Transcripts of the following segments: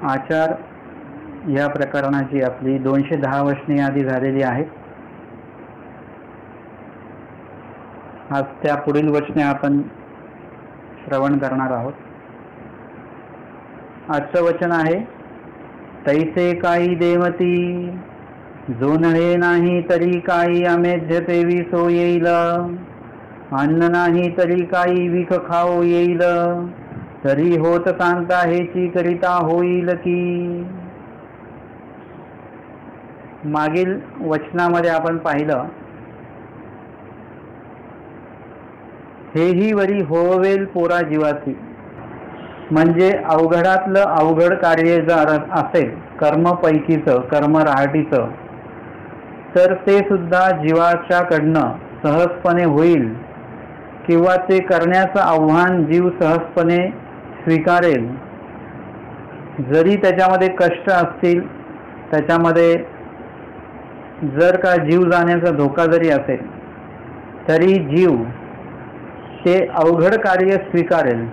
आचार या प्रकरणाची आपली 210 वचने आधी झालेली आहेत. आज त्या पुढील वचने आपण श्रवण करणार आहोत. आजचं वचन आहे, तैसे काही देवती जोनळे नाही तरी काही अमेध्य पेवी सो येईल, अन्न नाही तरी काही विख खाओ येईल, तरी होत सांगता हेची करिता होईल की. मागील वचनामध्ये आपण पाहिलं, हेही वरी होवेल पोरा जीवाची. म्हणजे अवघडातलं अवघड कार्य जर असेल कर्मपैकीचं, कर्म राहटीचं, तर ते सुद्धा जीवाच्याकडनं सहजपणे होईल किंवा ते करण्याचं आव्हान जीव सहजपणे स्वीकारेल. जरी त्याच्यामध्ये कष्ट असतील, त्याच्यामध्ये जर का जीव जाण्याचा धोका जरी असेल, तरी जीव ते अवघड कार्य स्वीकारेल.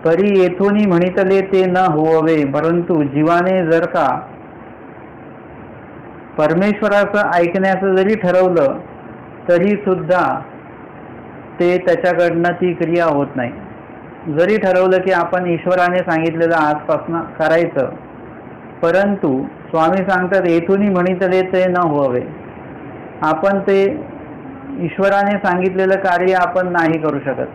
परी येथूनही म्हणितले ते न होवे, परंतु जीवाने जर का परमेश्वराचं ऐकण्याचं जरी ठरवलं तरी सुद्धा ते त्याच्याकडनं ती क्रिया होत नाही. जरी ठरवलं की आपण ईश्वराने सांगितलेलं आजपासून करायचं, परंतु स्वामी सांगतात येथूनही म्हणितले ते न होवे. आपण ते ईश्वराने सांगितलेलं कार्य आपण नाही करू शकत,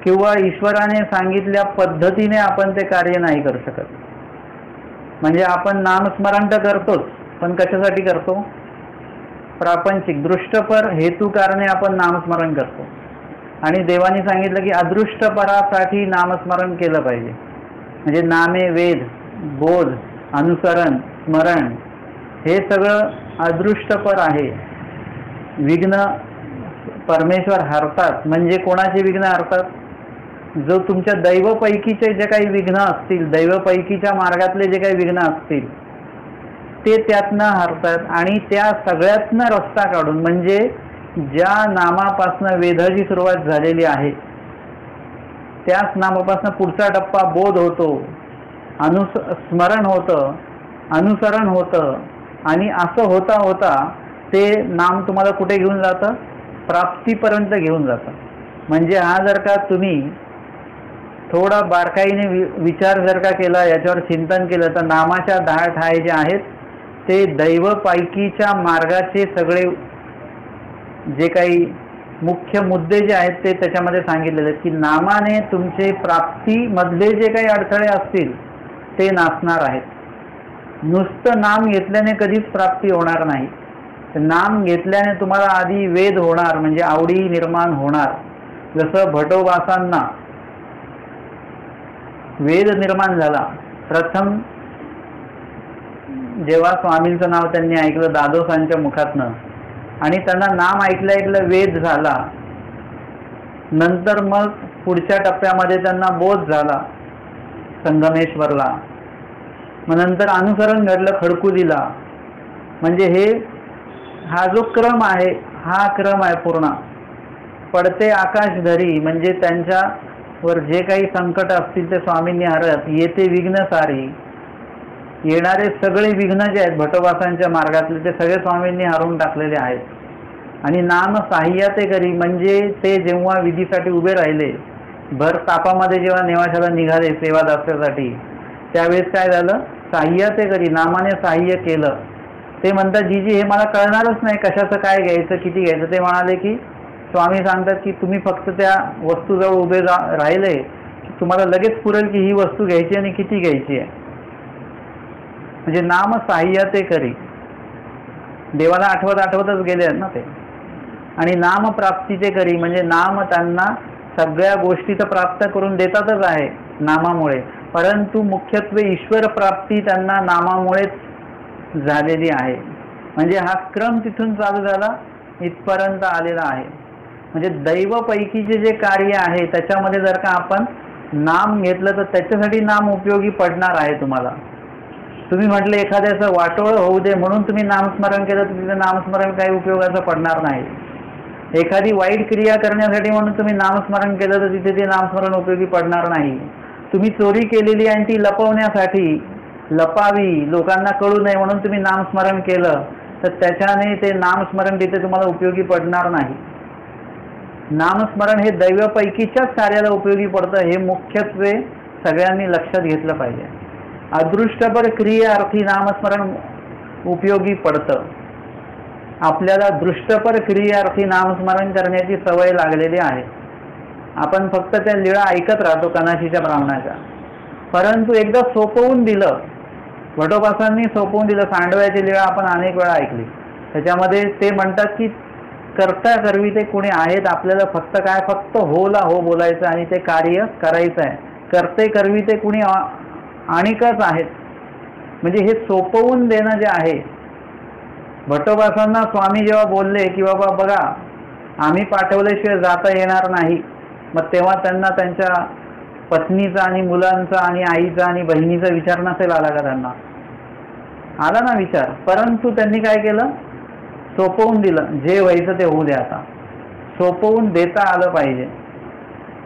किंवा ईश्वराने सांगितल्या पद्धतीने आपण ते कार्य नाही करू शकत. म्हणजे आपण नामस्मरण तर करतोच, पण कशासाठी करतो? प्रापंचिक दृष्टपर हेतू कारणे आपण नामस्मरण करतो. आणि देवाने सांगितलं की अदृष्टपरासाठी नामस्मरण केलं पाहिजे. म्हणजे नामे, वेद, बोध, अनुसरण, स्मरण हे सगळं अदृष्टपर आहे. विघ्न परमेश्वर हरतात. म्हणजे कोणाचे विघ्न हरतात? जो तुमच्या दैवपैकीचे जे काही विघ्न असतील, दैवपैकीच्या मार्गातले जे काही विघ्न असतील ते त्यातनं हरतात. आणि त्या सगळ्यातनं रस्ता काढून, म्हणजे ज्या नामापासनं वेदाची सुरुवात झालेली आहे त्याच नामापासनं पुढचा टप्पा बोध होतो, स्मरण होतं, अनुसरण होतं. आणि असं होता होता ते नाम तुम्हाला कुठे घेऊन जातं? प्राप्तीपर्यंत घेऊन जातं. म्हणजे हा जर का तुम्ही थोडा बारकाईने विचार जर का केला, याच्यावर चिंतन केलं, तर नामाच्या 10 ठाय जे आहेत ते दैवपैकीच्या मार्गाचे सगळे जे काही मुख्य मुद्दे जे आहेत ते त्याच्यामध्ये सांगितलेले आहेत. की नामाने तुमचे प्राप्तीमधले जे काही अडथळे असतील ते नासणार आहेत. नुसतं नाम घेतल्याने कधीच प्राप्ती होणार नाही. नाम घेतल्याने तुम्हाला आधी वेद होणार, म्हणजे आवडी निर्माण होणार. जसं भटोबासांना वेद निर्माण झाला. प्रथम जेव्हा स्वामींचं नाव त्यांनी ऐकलं दादोसांच्या मुखातनं, आणि त्यांना नाम ऐकलं ऐकलं वेद झाला. नंतर मग पुढच्या टप्प्यामध्ये त्यांना बोध झाला संगमेश्वरला. मग नंतर अनुसरण घडलं खडकुलीला. म्हणजे हा जो क्रम आहे, हा क्रम आहे पूर्ण. पडते आकाश धरी, म्हणजे त्यांच्यावर जे काही संकट असतील ते स्वामींनी हरत. येते विघ्न सारी, येणारे सगळे विघ्न जे आहेत भटोबासांच्या मार्गातले ते सगळे स्वामींनी हरून टाकलेले आहेत. आणि नाम साह्य ते करी, म्हणजे ते जेव्हा विधीसाठी उभे राहिले, भर तापामध्ये जेव्हा नेवाशाला निघाले सेवा दास्यासाठी, त्यावेळेस काय झालं? साह्य ते करी, नामाने साह्य केलं. ते म्हणतात जीजी हे मला कळणारच नाही कशाचं काय घ्यायचं, किती घ्यायचं. ते म्हणाले की स्वामी सांगतात की तुम्ही फक्त त्या वस्तूजवळ उभे राहिले की तुम्हाला लगेच पुरेल की ही वस्तू घ्यायची आणि किती घ्यायची आहे. म्हणजे नाम साह्य ते करी, देवाला आठवतच गेले आहेत ना ते. आणि नाम प्राप्ती ते करी, म्हणजे नाम त्यांना सगळ्या गोष्टी तर प्राप्त करून देतातच आहे नामामुळे, परंतु मुख्यत्वे ईश्वर प्राप्ती त्यांना नामामुळेच झालेली आहे. म्हणजे हा क्रम तिथून चालू झाला, इथपर्यंत आलेला आहे. म्हणजे दैवपैकीचे जे कार्य आहे त्याच्यामध्ये जर का आपण नाम घेतलं तर त्याच्यासाठी नाम उपयोगी पडणार आहे तुम्हाला. तुम्ही म्हटलं एखाद्याचं वाटोळं होऊ दे म्हणून तुम्ही नामस्मरण केलं तर तिथे नामस्मरण काही उपयोगाचं पडणार नाही. एखादी वाईट क्रिया करण्यासाठी म्हणून तुम्ही नामस्मरण केलं तर तिथे ते नामस्मरण उपयोगी पडणार नाही. तुम्ही चोरी केलेली आणि ती लपवण्यासाठी लपावी, लोकांना कळू नये म्हणून तुम्ही नामस्मरण केलं, तर त्याच्याने ते नामस्मरण तिथे तुम्हाला उपयोगी पडणार नाही. नामस्मरण हे दैवापैकीच्याच कार्याला उपयोगी पडतं, हे मुख्यत्वे सगळ्यांनी लक्षात घेतलं पाहिजे. अदृष्टपर क्रियार्थी नामस्मरण उपयोगी पडतं. आपल्याला दृष्टपर क्रियार्थी नामस्मरण करण्याची सवय लागलेली आहे. आपण फक्त त्या लीळा ऐकत राहतो कनाशीच्या ब्राह्मणाच्या. परंतु एकदा सोपवून दिलं, वटोपासांनी सोपवून दिलं. सांडव्याची लीळा आपण अनेक वेळा ऐकली. त्याच्यामध्ये ते म्हणतात की करता करवी ते कोणी आहेत, आपल्याला फक्त होला हो बोलायचं आणि ते कार्य करायचं आहे. करते करवी ते कुणी आणिकच आहेत. म्हणजे हे सोपवून देणं जे आहे. भट्टोबासांना स्वामी जेव्हा बोलले की बाबा बघा आम्ही पाठवल्याशिवाय जाता येणार नाही, मग तेव्हा त्यांना त्यांच्या पत्नीचा आणि मुलांचा आणि आईचा आणि बहिणीचा विचार नसेल आला का? त्यांना आला ना विचार. परंतु त्यांनी काय केलं? सोपवून दिलं. जे व्हायचं ते होऊ द्या. आता सोपवून देता आलं पाहिजे.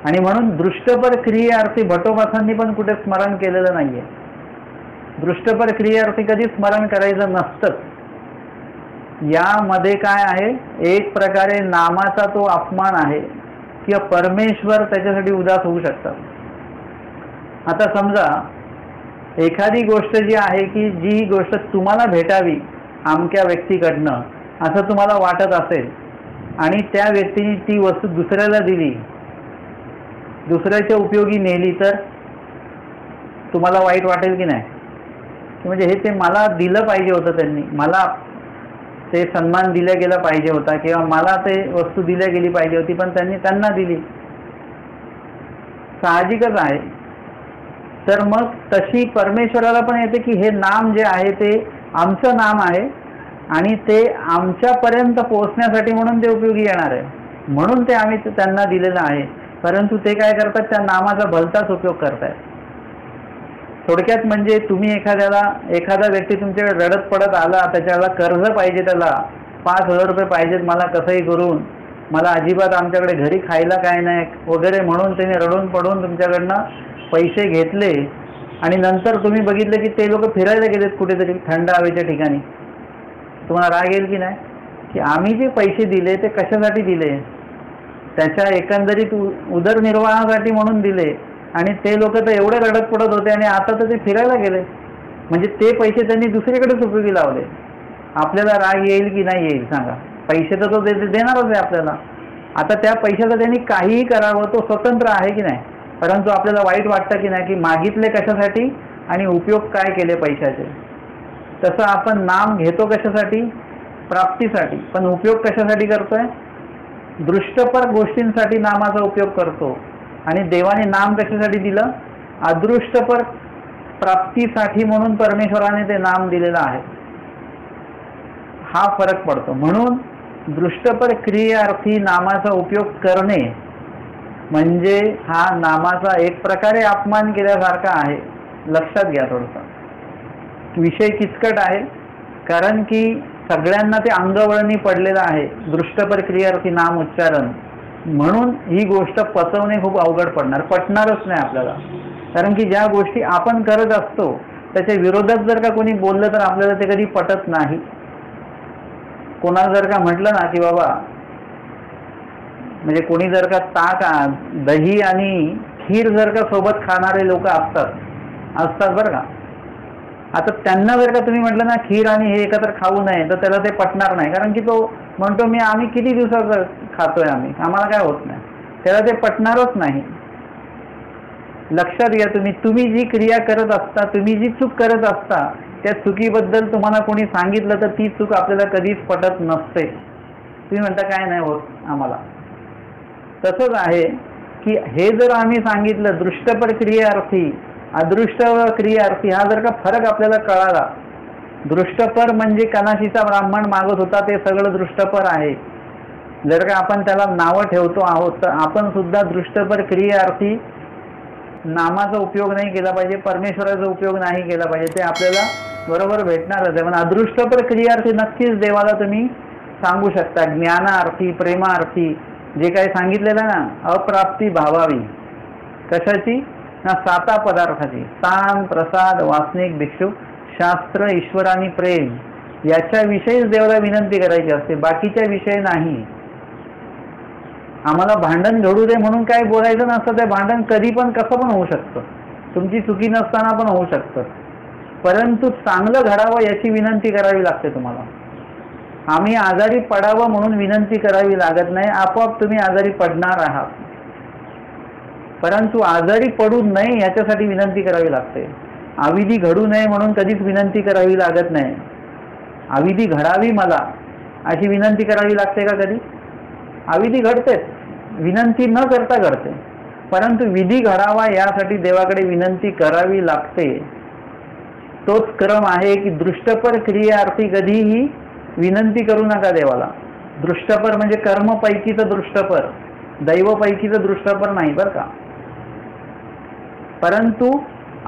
आणि म्हणून दृष्टपर क्रियार्थी भट्टोबासांनी पण कुठे स्मरण केलेलं नाहीये. दृष्टपर क्रियार्थी कधी स्मरण करायचं नसतंच. यामध्ये काय आहे? एक प्रकारे नामाचा तो अपमान आहे किंवा परमेश्वर त्याच्यासाठी उदास होऊ शकतात. आता समजा एखादी गोष्ट जी आहे की जी गोष्ट तुम्हाला भेटावी अमक्या व्यक्तीकडनं असं तुम्हाला वाटत असेल आणि त्या व्यक्तीने ती वस्तू दुसऱ्याला दिली, दुसऱ्याच्या उपयोगी नेली, तर तुम्हाला वाईट वाटेल की नाही? म्हणजे हे ते मला दिलं पाहिजे होतं, त्यांनी मला ते सन्मान दिला गेला पाहिजे होता किंवा मला ते वस्तू दिल्या गेली पाहिजे होती, पण त्यांनी त्यांना दिली. साहजिकच आहे. तर मग तशी परमेश्वराला पण येते की हे नाम जे आहे ते आमचं नाम आहे आणि ते आमच्यापर्यंत पोहोचण्यासाठी म्हणून ते उपयोगी येणार आहे, म्हणून ते आम्ही त्यांना दिलेलं आहे. परंतु ते काय करतात? त्या नामाचा भलताच उपयोग करतायत. थोडक्यात म्हणजे तुम्ही एखादा व्यक्ती तुमच्याकडे रडत पडत आला, त्याच्याला कर्ज पाहिजे, त्याला 5,000 रुपये पाहिजेत मला कसंही करून, मला अजिबात आमच्याकडे घरी खायला काय नाही वगैरे म्हणून त्याने रडून पडून तुमच्याकडनं पैसे घेतले आणि नंतर तुम्ही बघितलं की ते लोक फिरायला गेलेत कुठेतरी थंड हवेच्या ठिकाणी. तुम्हाला राग येईल की नाही? की आम्ही जे पैसे दिले ते कशासाठी दिले? त्याच्या एकंदरीत उदरनिर्वाहासाठी म्हणून दिले आणि ते लोक तर एवढे रडत पडत होते आणि आता तर ते फिरायला गेले. म्हणजे ते पैसे त्यांनी दुसरीकडेच उपयोगी लावले. आपल्याला राग येईल की नाही येईल सांगा? पैसे तर तो देणारच आहे आपल्याला. आता त्या पैशाचं त्यांनी काहीही करावं, तो स्वतंत्र आहे की नाही? परंतु आपल्याला वाईट वाटतं की नाही की मागितले कशासाठी आणि उपयोग काय केले पैशाचे? तसं आपण नाम घेतो कशासाठी? प्राप्तीसाठी. पण उपयोग कशासाठी करतोय? दृष्टपर गोष्टींसाठी नामाचा उपयोग करतो. आणि देवाने नाम कशासाठी दिलं? अदृष्टपर प्राप्तीसाठी म्हणून परमेश्वराने ते नाम दिलेलं आहे. हा फरक पडतो. म्हणून दृष्टपर क्रियार्थी नामाचा उपयोग करणे म्हणजे हा नामाचा एक प्रकारे अपमान केल्यासारखा आहे. लक्षात घ्या. थोडंसं विषय किचकट आहे, कारण की सगळ्यांना ते अंगवळणी पडलेलं आहे दृष्टपर क्रियार्थी नाम उच्चारण. म्हणून ही गोष्ट पचवणे खूप अवघड पटणारच नाही आपल्याला. कारण की ज्या गोष्टी आपण करत असतो त्याच्या विरोधात जर का कोणी बोललं तर आपल्याला ते कधी पटत नाही. कोणाला जर का म्हटलं ना की बाबा, म्हणजे कोणी जर का दही आणि खीर जर का सोबत खाणारे लोक असतात बरं का. आता त्यांना जर का तुम्ही म्हटलं ना खीर आणि हे एकत्र खाऊ नये, तर त्याला ते पटणार नाही. कारण की तो म्हणतो आम्ही किती दिवसाचं खातोय, आम्हाला काय होत नाही. त्याला ते पटणारच नाही. लक्षात घ्या. तुम्ही जी क्रिया करत असता, तुम्ही जी चूक करत असता, त्या चुकीबद्दल तुम्हाला कोणी सांगितलं तर ती चूक आपल्याला कधीच पटत नसते. तुम्ही म्हणता काय नाही होत आम्हाला. तसंच आहे की हे जर आम्ही सांगितलं दृष्टपर क्रियार्थी अदृष्ट क्रियार्थी, हा जर का फरक आपल्याला कळाला. दृष्टपर म्हणजे कनाशीचा ब्राह्मण मागत होता ते सगळं दृष्टपर आहे. जर का आपण त्याला नावं ठेवतो आहोत तर आपण सुद्धा दृष्टपर क्रियार्थी नामाचा उपयोग नाही केला पाहिजे, परमेश्वराचा उपयोग नाही केला पाहिजे. ते आपल्याला बरोबर भेटणारच आहे. पण अदृष्टपर क्रियार्थी नक्कीच देवाला तुम्ही सांगू शकता. ज्ञानार्थी, प्रेमार्थी जे काही सांगितलेलं ना, अप्राप्ती भावावी. कशाची? ना 7 पदार्थाची स्थान, प्रसाद, वासनिक, भिक्षुक, शास्त्र, ईश्वर आणि प्रेम याच्याविषयीच देवाला विनंती करायची असते, बाकीच्या विषय नाही. आम्हाला भांडण घडू दे म्हणून काय बोलायचं नसतं. ते भांडण कधी पण कसं पण होऊ शकतं, तुमची चुकी नसताना पण होऊ शकतं. परंतु चांगलं घडावं याची विनंती करावी लागते तुम्हाला. आम्ही आजारी पडावं म्हणून विनंती करावी लागत नाही, आपोआप तुम्ही आजारी पडणार आहात. परंतु आजारी पडू नये याच्यासाठी विनंती करावी लागते. अविधी घडू नये म्हणून कधीच विनंती करावी लागत नाही. अविधी घडावी मला अशी विनंती करावी लागते का कधी? अविधी घडतेच, विनंती न करता घडते. परंतु विधी घडावा यासाठी देवाकडे विनंती करावी लागते. तोच क्रम आहे की दृष्टपर क्रियार्थी कधीही विनंती करू नका देवाला. दृष्टपर म्हणजे कर्मपैकीचं दृष्टपर, दैवपैकीचं दृष्टपर नाही बरं का. परंतु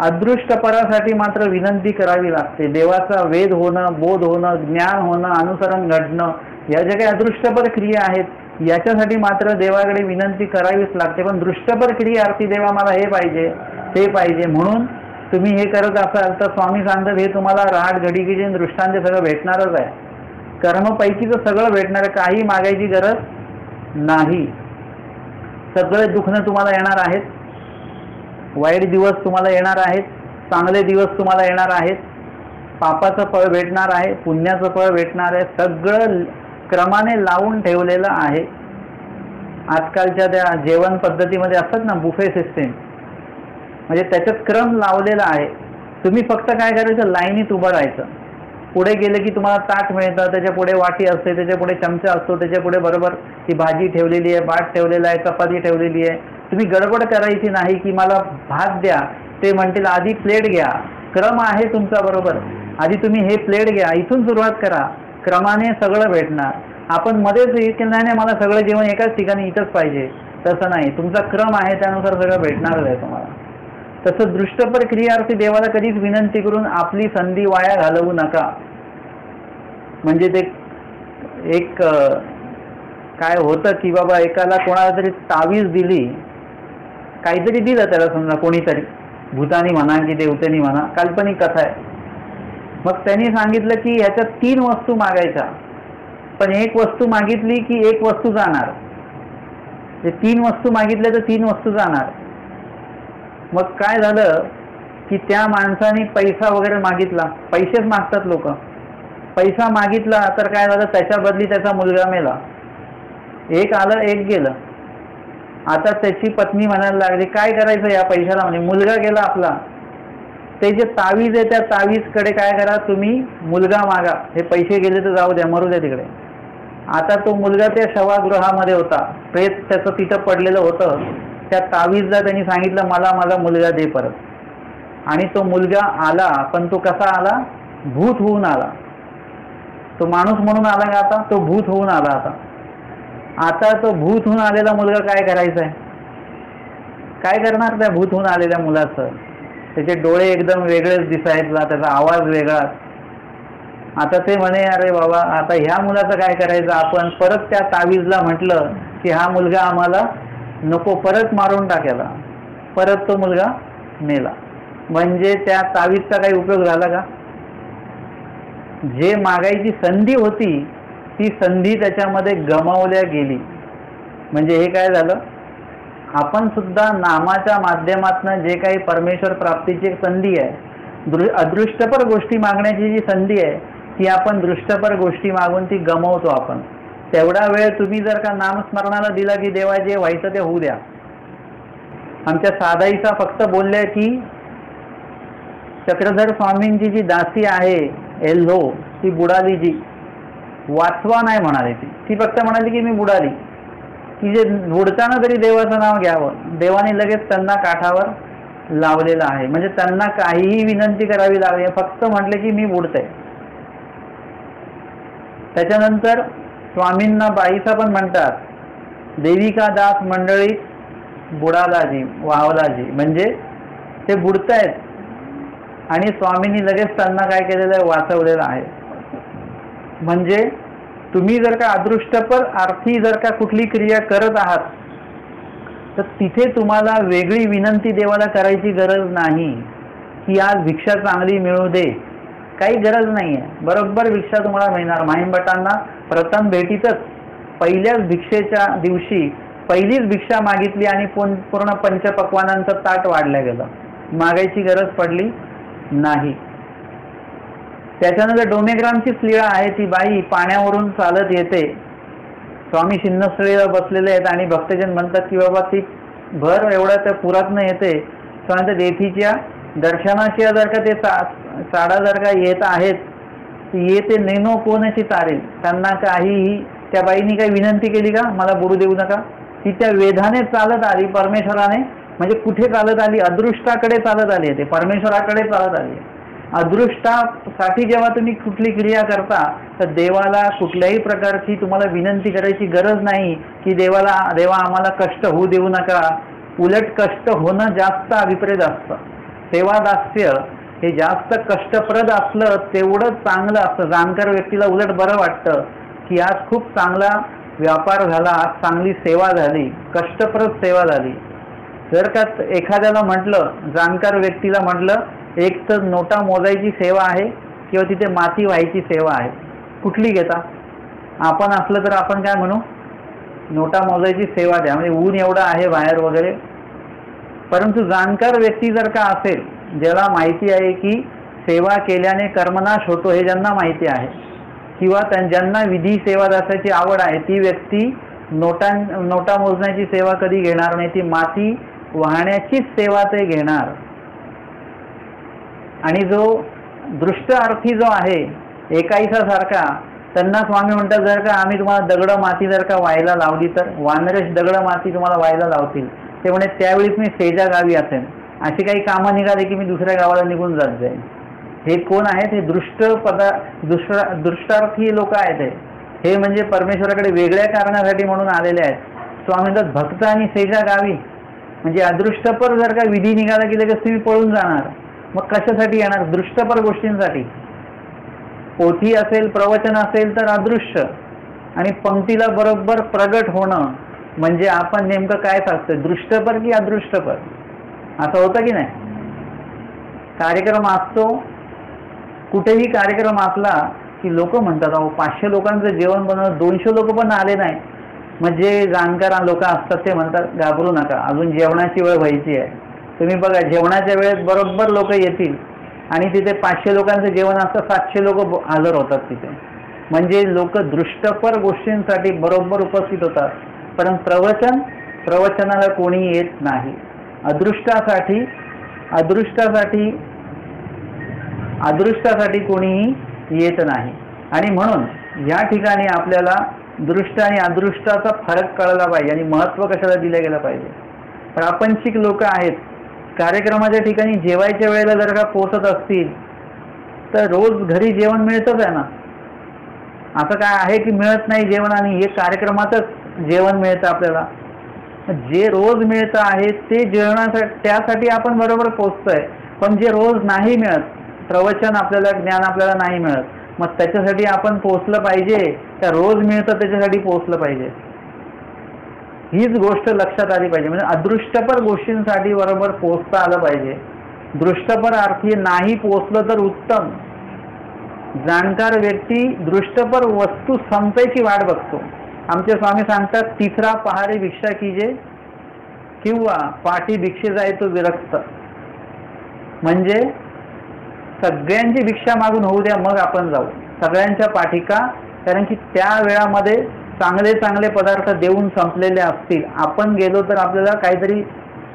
अदृष्टपरासाठी मात्र विनंती करावी लागते. देवाचा वेद होणं, बोध होणं, ज्ञान होणं, अनुसरण घडणं या ज्या काही अदृष्टपर क्रिया आहेत याच्यासाठी मात्र देवाकडे विनंती करावीच लागते. पण दृष्टपर क्रियार्थी देवा मला हे पाहिजे ते पाहिजे म्हणून तुम्ही हे करत असाल तर स्वामी सांगतात हे तुम्हाला राहट घडीकीचे दृष्टांत सगळं भेटणारच आहे. कर्मपैकीचं सगळं भेटणार आहे, काही मागायची गरज नाही. सगळे दुखणं तुम्हाला येणार आहेत, वाईट दिवस तुम्हाला येणार आहेत, चांगले दिवस तुम्हाला येणार आहेत, पापाचं फळ भेटणार आहे, पुण्याचं फळ भेटणार आहे. सगळं क्रमाने लावून ठेवलेलं आहे. आजकालच्या त्या जेवण पद्धतीमध्ये असतात ना बुफे सिस्टीम, म्हणजे त्याच्यात क्रम लावलेला आहे. तुम्ही फक्त काय करायचं, लाईनीत उभं राहायचं. पुढे गेले की तुम्हाला ताट मिळतं, त्याच्या पुढे वाटी असते, त्याच्या पुढे चमचा असतो, त्याच्या पुढे बरोबर ती भाजी ठेवलेली आहे, भात ठेवलेला आहे, चपाती ठेवलेली आहे. तुम्ही गडबड करायची नाही की मला भात द्या, ते म्हणतील आधी प्लेट घ्या. क्रम आहे तुमचा बरोबर, आधी तुम्ही हे प्लेट घ्या, इथून सुरुवात करा, क्रमाने सगळं भेटणार. आपण मध्येच की नाही मला सगळं जेवण एकाच ठिकाणी इथंच पाहिजे, तसं नाही. तुमचा क्रम आहे त्यानुसार सगळं भेटणारच आहे तुम्हाला. तसं दृष्टपर क्रियार्थी देवाला कधीच विनंती करून आपली संधी वाया घालवू नका. म्हणजे ते एक काय होतं की बाबा एकाला कोणाला तरी तावीज दिली, काहीतरी दिलं त्याला, समजा कोणीतरी भूतानी म्हणा की देवतेनी म्हणा, काल्पनिक कथा आहे. मग त्यांनी सांगितलं की ह्याच्यात 3 वस्तू मागायच्या, पण एक वस्तू मागितली की एक वस्तू जाणार. 3 वस्तू मागितल्या तर 3 वस्तू जाणार. मग काय झालं की त्या माणसाने पैसा वगैरे मागितला, पैसेच मागतात लोक. पैसा मागितला तर काय झालं, त्याच्या बदली त्याचा मुलगा मेला. एक आलं एक गेलं. आता त्याची पत्नी म्हणायला लागली काय करायचं या पैशाला, म्हणजे मुलगा गेला आपला. ते जे तावीज आहे त्या तावीजकडे काय करा तुम्ही, मुलगा मागा. हे पैसे गेले तर जाऊ द्या, मरू द्या तिकडे. आता तो मुलगा त्या शवागृहामध्ये होता, प्रेत त्याचं तिथं पडलेलं होतं. त्या तावीजला त्यांनी सांगितलं मला माझा मुलगा दे परत. आणि तो मुलगा आला, पण तो कसा आला, भूत होऊन आला. तो माणूस म्हणून आला का आता, तो भूत होऊन आला. आता तो भूत होऊन आलेला मुलगा काय करायचा आहे, काय करणार त्या भूत होऊन आलेल्या मुलाचं. त्याचे डोळे एकदम वेगळेच दिसायचा, त्याचा आवाज वेगळाच. आता ते म्हणे अरे बाबा आता ह्या मुलाचं काय करायचं. आपण परत त्या तावीजला म्हटलं की हा मुलगा आम्हाला नको, परत मारून टाकायला. परत तो मुलगा मेला. म्हणजे त्या तावीजचा काही उपयोग झाला का. जे मागायची संधी होती ती संधी त्याच्यामध्ये गमावल्या गेली. म्हणजे हे काय झालं, आपण सुद्धा नामाच्या माध्यमातून जे काही परमेश्वर प्राप्तीची संधी आहे, अदृष्टपर गोष्टी मागण्याची जी संधी आहे ती आपण दृष्टपर गोष्टी मागून ती गमावतो आपण. तेवढा वेळ तुम्ही जर का नामस्मरणाला दिला की देवा जे व्हायचं ते होऊ द्या. आमच्या साधाईचा फक्त बोलल्या की चक्रधर स्वामींची जी दासी आहे एल्हो, ती बुडाली, जी वाचवा नाही म्हणाली, ती फक्त म्हणाली की मी बुडाली. की जे बुडताना तरी देवाचं नाव घ्यावं, देवाने लगेच त्यांना काठावर लावलेलं आहे. म्हणजे त्यांना काहीही विनंती करावी लागली, फक्त म्हटले की मी बुडते. त्याच्यानंतर स्वामींना बाईसा पण म्हणतात, देविका दास मंडळी बुडालाजी वाहलाजी. म्हणजे ते बुडतायत आणि स्वामींनी लगेच त्यांना काय केलेलं आहे, वाचवलेलं आहे. म्हणजे तुम्ही जर का अदृष्टपर अर्थी जर का कुठली क्रिया करत आहात तर तिथे तुम्हाला वेगळी विनंती देवाला करायची गरज नाही की आज भिक्षा चांगली मिळू दे, काही गरज नाही आहे. बरोबर भिक्षा तुम्हाला मिळणार. माहीमभटांना प्रथम भेटीतच पहिल्याच भिक्षेच्या दिवशी पहिलीच भिक्षा मागितली आणि पूर्ण पंचपक्वानांचं ताट वाढलं गेलं, मागायची गरज पडली नाही. त्याच्यानंतर डोमेग्रामचीच लीळा आहे. ती बाई पाण्यावरून चालत येते, स्वामी शिन्नस्थळीला बसलेले आहेत आणि भक्तजन म्हणतात की बाबा ती भर एवढ्या त्या पुरातनं येते. स्वामी देठीच्या दर्शनाशी जर का ते साडा जर का येत आहेत येते नेनो कोणाची तारेल. त्यांना काहीही त्या बाईनी काही विनंती केली का मला बुडू देऊ नका? ती त्या वेधाने चालत आली परमेश्वराने. म्हणजे कुठे चालत आली? अदृष्टाकडे चालत आली. ते परमेश्वराकडे चालत आली. अदृष्टासाठी जेव्हा तुम्ही कुठली क्रिया करता तर देवाला कुठल्याही प्रकारची तुम्हाला विनंती करायची गरज नाही की देवा आम्हाला कष्ट होऊ देऊ नका. उलट कष्ट होणं जास्त अभिप्रेत असतं. सेवादास्य हे जास्त कष्टप्रद असलं तेवढं चांगलं असतं. जाणकार व्यक्तीला उलट बरं वाटतं की आज खूप चांगला व्यापार झाला, आज चांगली सेवा झाली, कष्टप्रद सेवा झाली. जर का एखाद्याला म्हटलं, जाणकार व्यक्तीला म्हटलं एक तर नोटा मोजायची सेवा आहे किंवा तिथे माती व्हायची सेवा आहे, कुठली घेता? आपण असलं तर आपण काय म्हणू? नोटा मोजायची सेवा द्या, म्हणजे ऊन एवढं आहे बाहेर वगैरे. परंतु जाणकार व्यक्ती जर का असेल, ज्याला माहिती आहे की सेवा केल्याने कर्मनाश होतो हे ज्यांना माहिती आहे, किंवा ज्यांना विधी सेवा दासाची आवड आहे, ती व्यक्ती नोटा मोजण्याची सेवा कधी घेणार नाही. ती माती वाहण्याचीच सेवा ते घेणार. आणि जो दृष्ट अर्थी जो आहे एकाईसासारखा, त्यांना स्वामी म्हणतात जर का आम्ही तुम्हाला दगड माती जर का व्हायला लावली तर वानरेश दगड माती तुम्हाला व्हायला लावतील. ते म्हणे त्यावेळीच मी सेजा गावी असेन, अशी काही कामं निघाली की मी दुसऱ्या गावाला निघून जात जाईल. हे कोण आहेत? हे दृष्टार्थी लोक आहेत. हे म्हणजे परमेश्वराकडे वेगळ्या कारणासाठी म्हणून आलेले आहेत. स्वामी म्हणतात भक्त आणि सेजा गावी, म्हणजे अदृष्टपर जर का विधी निघाला की लगेच तुम्ही पळून जाणार. मग कशासाठी येणार? दृष्टपर गोष्टींसाठी. पोथी असेल, प्रवचन असेल तर अदृश्य, आणि पंक्तीला बरोबर प्रगट होणं म्हणजे आपण नेमकं काय सांगतोय, दृष्टपर की अदृष्टपर? असं होतं की नाही? कार्यक्रम असतो, कुठेही कार्यक्रम असला की लोक म्हणतात अहो 500 लोकांचं जेवण बनवलं, 200 लोक पण आले नाही. म्हणजे जाणकार लोक असतात ते म्हणतात घाबरू नका, अजून जेवणाची वेळ व्हायची आहे. तुम्ही बघा जेवणाच्या वेळेत बरोबर लोक येतील आणि तिथे 500 लोकांचं जेवण असतं, 700 लोक हजर होतात तिथे. म्हणजे लोक दृष्टपर गोष्टींसाठी बरोबर उपस्थित होतात. परंतु प्रवचनाला कोणी येत नाही. अदृष्टासाठी कोणीही येत नाही. आणि म्हणून या ठिकाणी आपल्याला दृष्ट आणि अदृष्टाचा फरक कळला पाहिजे आणि महत्त्व कशाला दिलं गेलं पाहिजे. प्रापंचिक लोक आहेत, कार्यक्रमाच्या ठिकाणी जेवायच्या वेळेला जर का पोचत असतील तर रोज घरी जेवण मिळतच आहे ना. असं काय आहे की मिळत नाही जेवण आणि हे कार्यक्रमातच जेवण मिळतं आपल्याला? जे रोज मिळतं आहे ते जेवणासाठी, त्यासाठी आपण बरोबर पोचतोय. पण जे रोज नाही मिळत, प्रवचन आपल्याला, ज्ञान आपल्याला नाही मिळत, मग त्याच्यासाठी आपण पोचलं पाहिजे, त्या रोज मिळतं त्याच्यासाठी पोचलं पाहिजे. हीच गोष्ट लक्षात आली पाहिजे. म्हणजे अदृष्टपर गोष्टींसाठी बरोबर पोचता आलं पाहिजे. दृष्टपर अर्थी नाही पोचलं तर उत्तम. जाणकार व्यक्ती दृष्टपर वस्तू संपेची वाट बघतो. आमचे स्वामी सांगतात तिसरा पहारी भिक्षा कीजे किंवा पाठी भिक्षे जाय तो विरक्त. म्हणजे सगळ्यांची भिक्षा मागून होऊ द्या, मग आपण जाऊ सगळ्यांच्या पाठी. का? कारण की त्या वेळामध्ये चांगले चांगले पदार्थ देऊन संपलेले असतील. आपण गेलो तर आपल्याला काहीतरी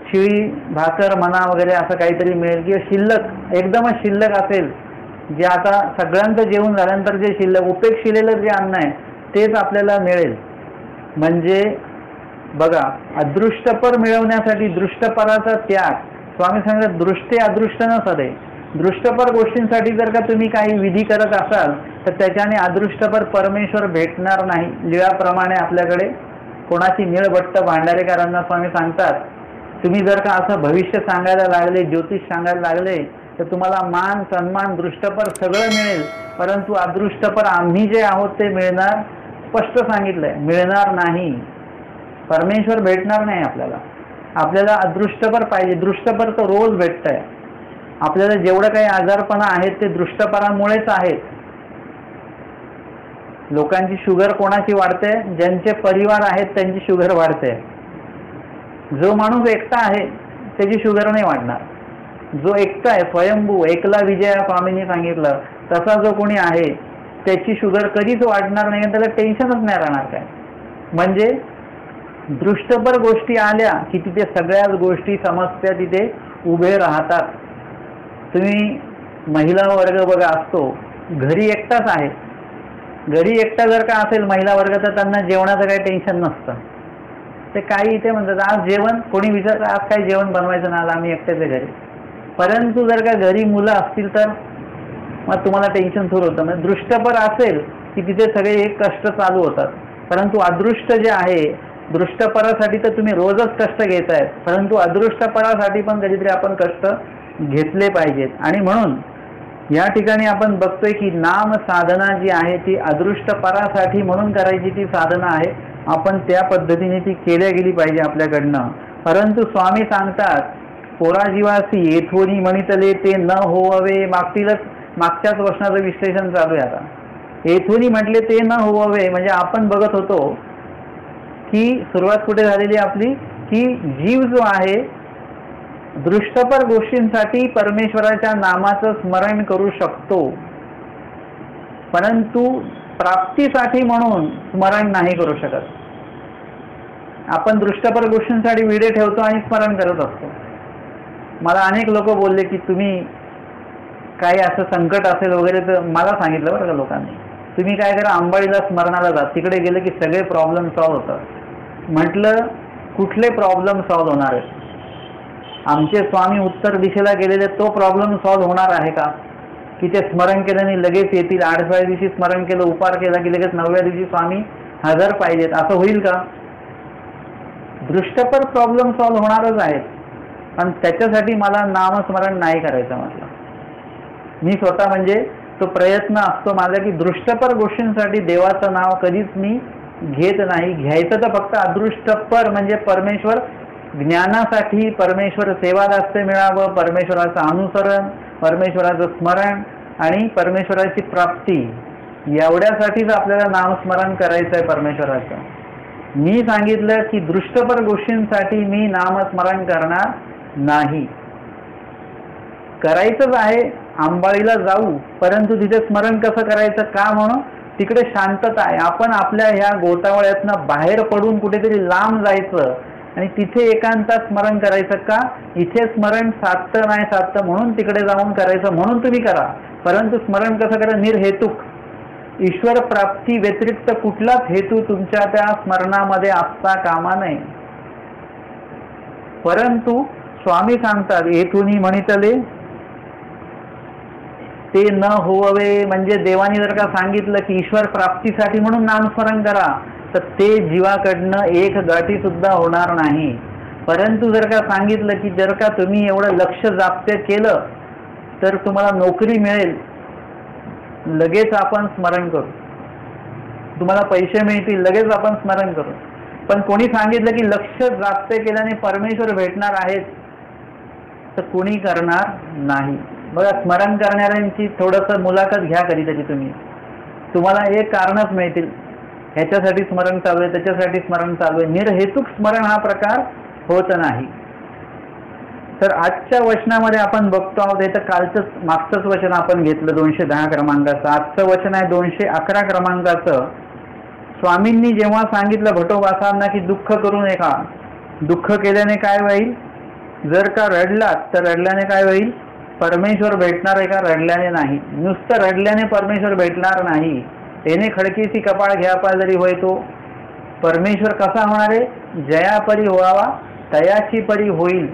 शिळी भाकर म्हणा वगैरे असं काहीतरी मिळेल, किंवा शिल्लक, एकदमच शिल्लक असेल जे आता सगळ्यांचं जेवण झाल्यानंतर जे शिल्लक उपेक्षिलेलं जे अन्न आहे तेच आपल्याला मिळेल. म्हणजे बघा, अदृष्टपर मिळवण्यासाठी दृष्टपराचा त्याग. स्वामी सांगतात दृष्टे अदृष्ट न सदे. दृष्टपर गोष्टींसाठी जर का तुम्ही काही विधी करत असाल तर त्याच्याने अदृष्टपर परमेश्वर भेटणार नाही. लिळाप्रमाणे आपल्याकडे कोणाची निळभट्ट भांडारेकरांना स्वामी सांगतात तुम्ही जर का असं भविष्य सांगायला लागले, ज्योतिष सांगायला लागले तर तुम्हाला मान सन्मान दृष्टपर सगळं मिळेल, परंतु अदृष्टपर आम्ही जे आहोत ते मिळणार. स्पष्ट सांगितलंय, मिळणार नाही. परमेश्वर भेटणार नाही आपल्याला. आपल्याला अदृष्टपर पाहिजे. दृष्टपर तर रोज भेटत आहे. आपल्याला जेवढं काही आजारपणा आहेत ते दृष्टपरामुळेच आहेत. लोकांची शुगर कोणाची वाढते? ज्यांचे परिवार आहेत त्यांची शुगर वाढते. जो माणूस एकटा आहे त्याची शुगर नाही वाढणार. जो एकटा आहे, स्वयंभू, एकला विजया स्वामींनी सांगितलं, तसा जो कोणी आहे त्याची शुगर कधीच वाढणार नाही. त्याला टेन्शनच नाही राहणार काय. म्हणजे दृष्टपर गोष्टी आल्या की तिथे सगळ्याच गोष्टी समस्या तिथे उभे राहतात. तुम्ही महिला वर्ग बघा असतो, घरी एकटाच आहे. घरी एकटा जर का असेल महिला वर्ग तर त्यांना जेवणाचं काही टेन्शन नसतं. ते काही इथे म्हणतात आज जेवण, कोणी विचारतं आज काही जेवण बनवायचं ना, आज आम्ही एकट्याचे घरी. परंतु जर का घरी मुलं असतील तर मग तुम्हाला टेन्शन सुरू होतं. म्हणजे दृष्टपर असेल की तिथे सगळे एक कष्ट चालू होतात. परंतु अदृष्ट जे आहे, दृष्टपरासाठी तर तुम्ही रोजच कष्ट घेतायत, परंतु अदृष्टपरासाठी पण कधीतरी आपण कष्ट घेतले पाहिजेत. आणि म्हणून या ठिकाणी आपण बघतोय की नाम साधना जी आहे ती अदृष्टपरासाठी म्हणून करायची ती साधना आहे. आपण त्या पद्धतीने ती केल्या गेली पाहिजे आपल्याकडनं. परंतु स्वामी सांगतात, पोराजीवासी येथोनी म्हणितले ते न होवे. मागच्याच वचनाचं विश्लेषण चालू आहे आता. येथोनी म्हटले ते न होवे म्हणजे आपण बघत होतो की सुरुवात कुठे झालेली आपली, की जीव जो आहे दृष्टपर गोष्टींसाठी परमेश्वराच्या नामाचं स्मरण करू शकतो, परंतु प्राप्तीसाठी म्हणून स्मरण नाही करू शकत. आपण दृष्टपर गोष्टींसाठी विडे ठेवतो आणि स्मरण करत असतो. मला अनेक लोक बोलले की तुम्ही काही असं संकट असेल वगैरे तर मला सांगितलं बरं का लोकांनी, तुम्ही काय करा अंबाळीला स्मरणाला जा, तिकडे गेले की सगळे प्रॉब्लेम सॉल्व्ह होतात. म्हटलं कुठले प्रॉब्लेम सॉल्व्ह होणार आहेत? आमचे स्वामी उत्तर दिशेला गेलेले, तो प्रॉब्लेम सॉल्व्ह होणार आहे का? की ते स्मरण केल्याने लगेच येतील, 8व्या दिवशी स्मरण केलं, उपार केला की लगेच 9व्या दिवशी स्वामी हजर पाहिजेत, असं होईल का? दृष्टपर प्रॉब्लेम सॉल्व्ह होणारच आहेत, पण त्याच्यासाठी मला नामस्मरण नाही करायचं. म्हटलं मी स्वतः म्हणजे तो प्रयत्न असतो माझा की दृष्टपर गोष्टींसाठी देवाचं नाव कधीच मी घेत नाही. घ्यायचं तर फक्त अदृष्टपर म्हणजे परमेश्वर ज्ञानासाठी, परमेश्वर सेवादास्य मिळावं, परमेश्वराचं अनुसरण, परमेश्वराचं स्मरण आणि परमेश्वराची प्राप्ती, एवढ्यासाठीच आपल्याला नामस्मरण करायचं आहे परमेश्वराचं. मी सांगितलं की दृष्टपर गोष्टींसाठी मी नामस्मरण करणार नाही. करायचंच आहे, अंबाळीला जाऊ, परंतु तिथे स्मरण कसं करायचं का? म्हणून तिकडे शांतता आहे. आपण आपल्या ह्या गोतावळ्यातनं बाहेर पडून कुठेतरी लांब जायचं आणि तिथे एकांतात स्मरण करायचं का? इथे स्मरण साधतं नाही साधतं म्हणून तिकडे जाऊन करायचं, म्हणून तुम्ही करा. परंतु स्मरण कसं करा? निर्हेतुक, ईश्वर प्राप्ती व्यतिरिक्त कुठलाच हेतू तुमच्या त्या स्मरणामध्ये असता कामा नये. परंतु स्वामी सांगतात येथून म्हणितले ते न होवे म्हणजे देवानी जर का सांगितलं की ईश्वर प्राप्तीसाठी म्हणून नामस्मरण करा तर ते जीवाकडनं एक गाठी सुद्धा होणार नाही. परंतु जर का सांगितलं की जर का तुम्ही एवढं लक्ष जाप्य केलं तर तुम्हाला नोकरी मिळेल, लगेच आपण स्मरण करू, तुम्हाला पैसे मिळतील, लगेच आपण स्मरण करू. पण कोणी सांगितलं की लक्ष जाप्य केल्याने परमेश्वर भेटणार आहेत तर कोणी करणार नाही. बघा, स्मरण करणाऱ्यांची थोडंसं मुलाखत घ्या कधीतरी तुम्ही, तुम्हाला एक कारणच मिळतील, ह्याच्यासाठी स्मरण चालू आहे, त्याच्यासाठी स्मरण चालू आहे. निर्हेतुक स्मरण हा प्रकार होत नाही. तर आजच्या वचनामध्ये आपण बघतो आहोत, हे तर कालचंच मागचंच वचन आपण घेतलं 210 क्रमांकाचं. आजचं वचन आहे 211 क्रमांकाचं. स्वामींनी जेव्हा सांगितलं भटोबासांना की दुःख करू नका, दुःख केल्याने काय होईल? जर का रडलात तर रडल्याने काय होईल? परमेश्वर भेटणार आहे का? रडल्याने नाही. नुसतं रडल्याने परमेश्वर भेटणार नाही. तेने खडकीची कपाळ घ्या जरी होय तो परमेश्वर कसा होणार आहे? जयापरी व्हावा तयाची परी होईल.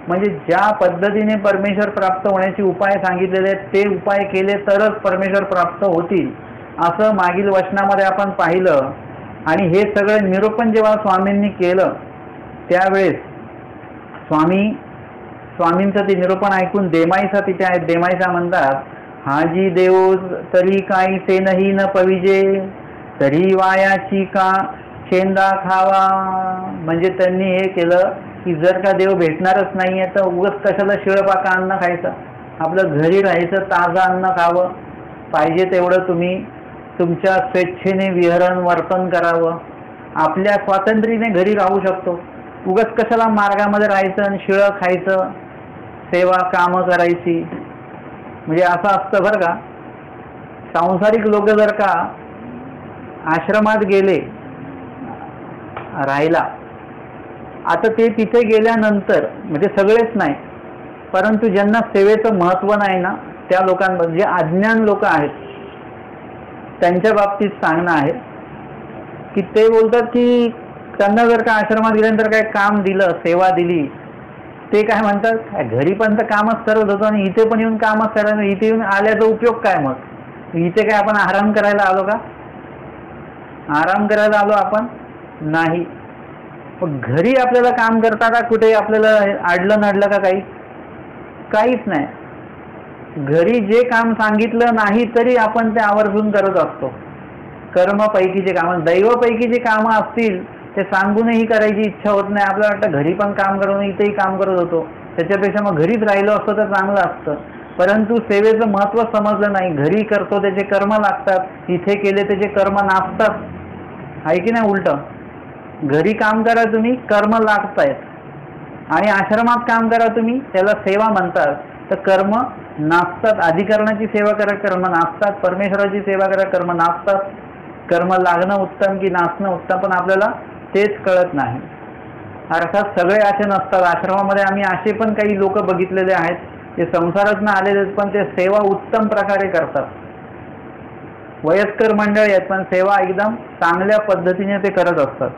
म्हणजे ज्या पद्धतीने परमेश्वर प्राप्त होण्याचे उपाय सांगितलेले आहेत ते उपाय केले तरच परमेश्वर प्राप्त होतील, असं मागील वचनामध्ये आपण पाहिलं. आणि हे सगळं निरूपण जेव्हा स्वामींनी केलं त्यावेळेस स्वामींचं ते निरूपण ऐकून देमाईसा तिथे आहेत. देमाईसा म्हणतात, हाजी देव तरी काही से नाही न पविजे, तरी वायाची का शेंदा खावा. म्हणजे त्यांनी हे केलं की जर का देव भेटणारच नाही आहे तर उगाच कशाला शिळपाका अन्न खायचं, आपलं घरी राहायचं, ताजं अन्न खावं, पाहिजे तेवढं तुम्ही तुमच्या स्वेच्छेने विहरण वर्तन करावं, आपल्या स्वातंत्र्याने घरी राहू शकतो, उगाच कशाला मार्गामध्ये राहायचं आणि शिळं खायचं, सेवा कामं करायची. म्हणजे असं असतं बरं का. सांसारिक लोक जर का आश्रमात गेले राहायला, आता ते तिथे गेल्यानंतर म्हणजे सगळेच नाही, परंतु ज्यांना सेवेचं महत्त्व नाही ना त्या लोकांबद्दल, जे अज्ञान लोक आहेत त्यांच्या बाबतीत सांगणं आहे की ते बोलतात की त्यांना जर का आश्रमात गेल्यानंतर काय काम दिलं, सेवा दिली, ते काय म्हणतात, काय घरी पण तर कामच करत होतो आणि इथे पण येऊन कामच करायचं, इथे येऊन आल्याचा उपयोग काय, मग इथे काय आपण आराम करायला आलो का? आराम करायला आलो आपण नाही. मग घरी आपल्याला काम करताना कुठे आपल्याला अडलं नडलं का? काहीच नाही. घरी जे काम सांगितलं नाही तरी आपण ते आवर्जून करत असतो. कर्मपैकीचे काम, दैवपैकीचे कामं असतील ते सांगूनही करायची इच्छा होत नाही. आपल्याला वाटतं घरी पण काम करून इथेही काम करत होतो, त्याच्यापेक्षा मग घरीच राहिलो असतं तर चांगलं असतं. परंतु सेवेचं महत्त्व समजलं नाही. घरी करतो त्याचे कर्म लागतात, इथे केले त्याचे कर्म नाचतात, आहे की नाही? उलट घरी काम करा तुम्ही, कर्म लागतायत, आणि आश्रमात काम करा तुम्ही, त्याला सेवा म्हणतात, तर कर्म नाचतात. अधिकरणाची सेवा करा, कर्म नाचतात. परमेश्वराची सेवा करा, कर्म नाचतात. कर्म लागणं उत्तम की नाचणं उत्तम, पण आपल्याला तेच कळत नाही. अर्थात सगळे असे नसतात. आश्रमामध्ये आम्ही असे पण काही लोक बघितलेले आहेत, ते संसारातून आलेले आहेत पण ते सेवा उत्तम प्रकारे करतात. वयस्कर मंडळी आहेत पण सेवा एकदम चांगल्या पद्धतीने ते करत असतात.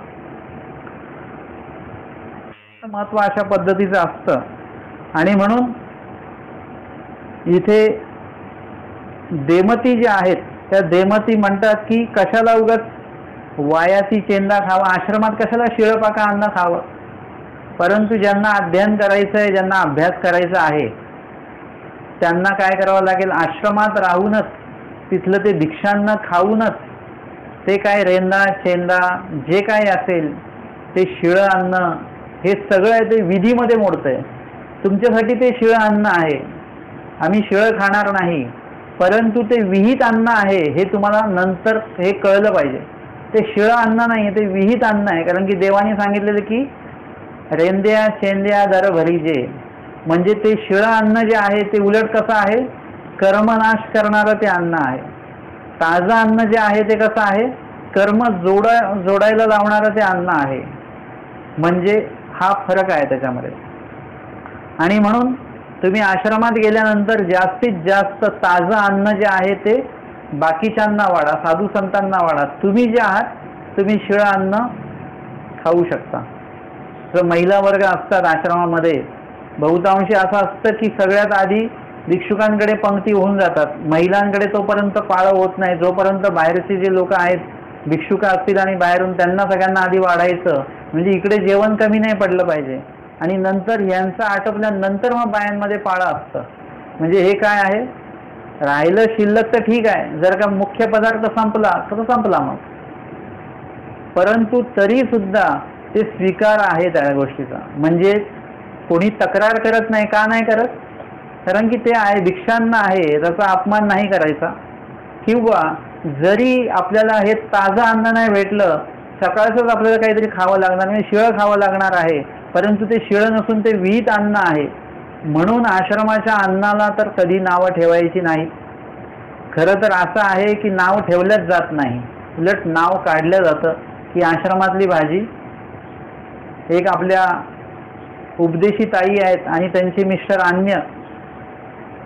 महत्व अशा पद्धतीचं असतं. आणि म्हणून इथे देमती जे आहेत त्या देमती म्हणतात की कशाला उगाच वायाची चेंदा खावा, आश्रमात कशाला शिळपाका अन्न खावं. परंतु ज्यांना अध्ययन करायचं आहे, ज्यांना अभ्यास करायचा आहे, त्यांना काय करावं लागेल? आश्रमात राहूनच, तिथलं ते भिक्षान्न खाऊनच, ते काय रेंदा चेंदा जे काय असेल ते शिळं अन्न, हे सगळं ते विधीमध्ये मोडतंय. तुमच्यासाठी ते शिळं अन्न आहे, आम्ही शिळं खाणार नाही, परंतु ते विहित अन्न आहे हे तुम्हाला नंतर हे कळलं पाहिजे. ते शिळं अन्न नाही, ते विहित अन्न आहे. कारण की देवाने सांगितलेलं की रेंद्या चेंद्या दर भरीजे, म्हणजे ते शिळं अन्न जे आहे ते उलट कसं आहे? कर्मनाश करणारं ते अन्न आहे. ताजं अन्न जे आहे ते कसं आहे? कर्म जोडायला लावणारं ते अन्न आहे. म्हणजे हा फरक आहे त्याच्यामध्ये. आणि म्हणून तुम्ही आश्रमात गेल्यानंतर जास्तीत जास्त ताजं अन्न जे आहे ते बाकीच्यांना वाढा, साधू संतांना वाढा. तुम्ही जे आहात तुम्ही शिळं अन्न खाऊ शकता. तर महिला वर्ग असतात आश्रमामध्ये, बहुतांशी असं असतं की सगळ्यात आधी भिक्षुकांकडे पंक्ती होऊन जातात. महिलांकडे तोपर्यंत पाळं होत नाही, जोपर्यंत बाहेरचे जे लोक आहेत भिक्षुक असतील आणि बाहेरून त्यांना सगळ्यांना आधी वाढायचं, म्हणजे इकडे जेवण कमी नाही पडलं पाहिजे. आणि नंतर यांचं आटोपल्यानंतर मग बायांमध्ये पाळं असतं. म्हणजे हे काय आहे? राहिलं शिल्लक तर ठीक आहे, जर का मुख्य पदार्थ संपला तर संपला मग, परंतु तरी सुद्धा ते स्वीकार आहे त्या गोष्टीचा. म्हणजे कोणी तक्रार करत नाही. का नाही करत? कारण की ते आहे भिक्षान्न आहे, त्याचा अपमान नाही करायचा. किंवा जरी आपल्याला हे ताजं अन्न नाही भेटलं, सकाळचंच आपल्याला काहीतरी खावं लागणार, म्हणजे शिळं खावं लागणार आहे, परंतु ते शिळं नसून ते विहित अन्न आहे. म्हणून आश्रमाच्या अन्नाला तर कधी नावं ठेवायची नाही. खरं तर असं आहे की नाव ठेवलंच जात नाही, उलट नाव काढलं जातं की आश्रमातली भाजी. एक आपल्या उपदेशी ताई आहेत आणि त्यांचे मिस्टर अन्य,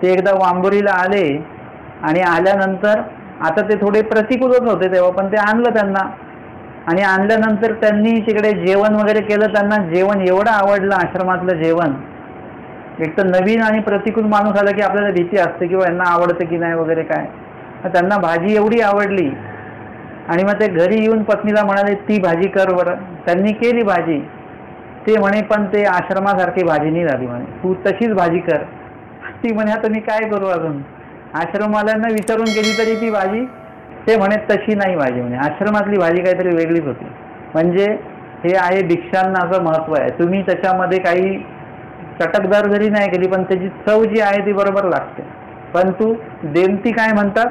ते एकदा वांबोरीला आले आणि आल्यानंतर आता ते थोडे प्रतिकूलच होते तेव्हा, पण ते आणलं त्यांना. आणि आणल्यानंतर त्यांनी तिकडे जेवण वगैरे केलं. त्यांना जेवण एवढं आवडलं, आश्रमातलं जेवण. एक तर नवीन आणि प्रतिकूल माणूस आला की आपल्याला भीती असते किंवा यांना आवडतं की नाही वगैरे काय. त्यांना भाजी एवढी आवडली आणि मग ते घरी येऊन पत्नीला म्हणाले ती भाजी कर बरं. त्यांनी केली भाजी. ते म्हणे पण ते आश्रमासारखी भाजी नाही झाली म्हणे, तू तशीच भाजी कर. ती म्हणे आता मी काय करू, अजून आश्रमवाल्यांना विचारून केली तरी ती भाजी. ते म्हणे तशी नाही भाजी, म्हणे आश्रमातली भाजी काहीतरी वेगळीच होती. म्हणजे हे आहे भिक्षांनाचं महत्त्व आहे. तुम्ही त्याच्यामध्ये काही चटकदार जरी नाही केली पण त्याची चव जी आहे ती बरोबर लागते. परंतु देमती काय म्हणतात,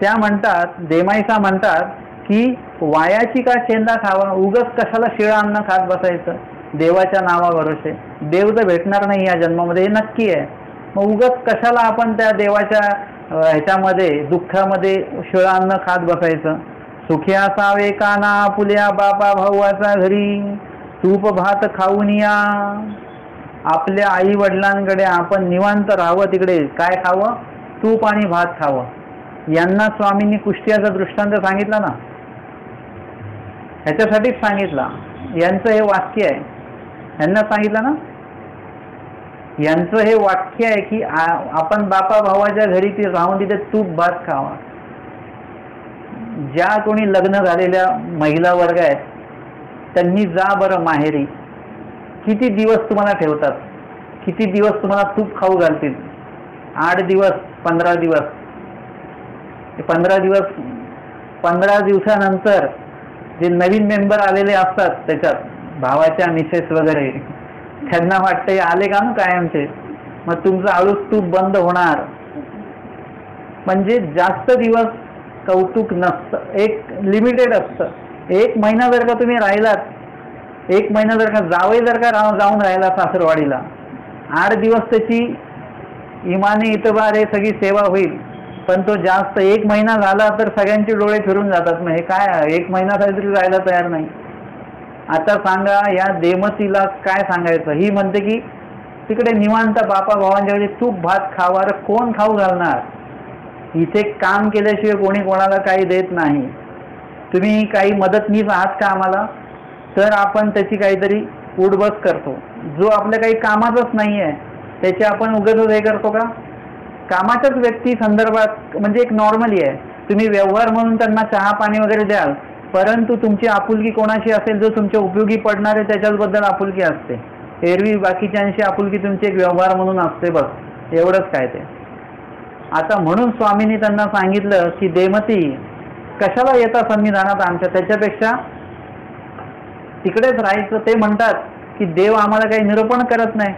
त्या म्हणतात, देमाईसा म्हणतात की वायाची का चेंदा खावा, उगच कशाला शिळं अन्न खात बसायचं देवाच्या नावाभरोसे. देव तर भेटणार नाही या जन्मामध्ये, हे नक्की आहे. मग उगच कशाला आपण त्या देवाच्या ह्याच्यामध्ये दुःखामध्ये शिळं अन्न खात बसायचं. सुखी असावे काना आपुल्या बापा भाऊचा घरी, तूप भात खाऊन या. आपल्या आई वडिलांकडे आपण निवांत राहावं, तिकडे काय खावं, तूप आणि भात खावं. यांना स्वामींनी कुष्टियाचा दृष्टांत सांगितला ना, ह्याच्यासाठीच सांगितला. यांचं हे वाक्य आहे, यांना सांगितलं ना, यांचं हे वाक्य आहे की आपण बापा भावाच्या घरी ते राहून तिथे तूप भात खावा. ज्या कोणी लग्न झालेल्या महिला वर्ग आहेत त्यांनी जा बरं माहेरी. किती दिवस तुम्हाला ठेवतात, किती दिवस तुम्हाला तूप खाऊ घालतील? 8 दिवस, 15 दिवस. 15 दिवसानंतर जे नवीन मेंबर आलेले असतात त्याच्यात भावाच्या मिसेस वगैरे, त्यांना वाटतं आले का ना कायमचे, मग तुमचं हळूच तूप बंद होणार. म्हणजे जास्त दिवस कौतुक नसतं, एक लिमिटेड असतं. 1 महिना जर का तुम्ही राहिलात, 1 महिना जर का जावई जर का जाऊन राहिला सासरवाडीला, 8 दिवस त्याची इमानी इतबार हे सगळी सेवा होईल. पण तो जास्त 1 महिना झाला तर सगळ्यांचे डोळे फिरून जातात. मग हे काय 1 महिना तरी राहायला तयार नाही. आता सांगा या देमतीला काय सांगायचं. ही म्हणते की तिकडे निवांत बापा भावांच्या तूप भात खावा. कोण खाऊ घालणार? इथे काम केल्याशिवाय कोणी कोणाला काही देत नाही. तुम्ही काही मदतनीस आहात का आम्हाला, तर आपण त्याची काहीतरी उठबस करतो. जो आपल्या काही कामाचंच नाही आहे त्याचे आपण उगाच हे करतो का? कामाच्याच व्यक्ती संदर्भात म्हणजे एक नॉर्मली आहे, तुम्ही व्यवहार म्हणून त्यांना चहा पाणी वगैरे द्याल, परंतु तुमची आपुलकी कोणाशी असेल जो तुमच्या उपयोगी पडणार आहे त्याच्याबद्दल आपुलकी असते. एरवी बाकीच्यांशी आपुलकी तुमची एक व्यवहार म्हणून असते, बस एवढंच काय ते. आता म्हणून स्वामींनी त्यांना सांगितलं की देमती कशाला येता संविधानात आमच्या, त्याच्यापेक्षा तिकडेच राहायचं. ते म्हणतात की देव आम्हाला काही निरूपण करत नाही.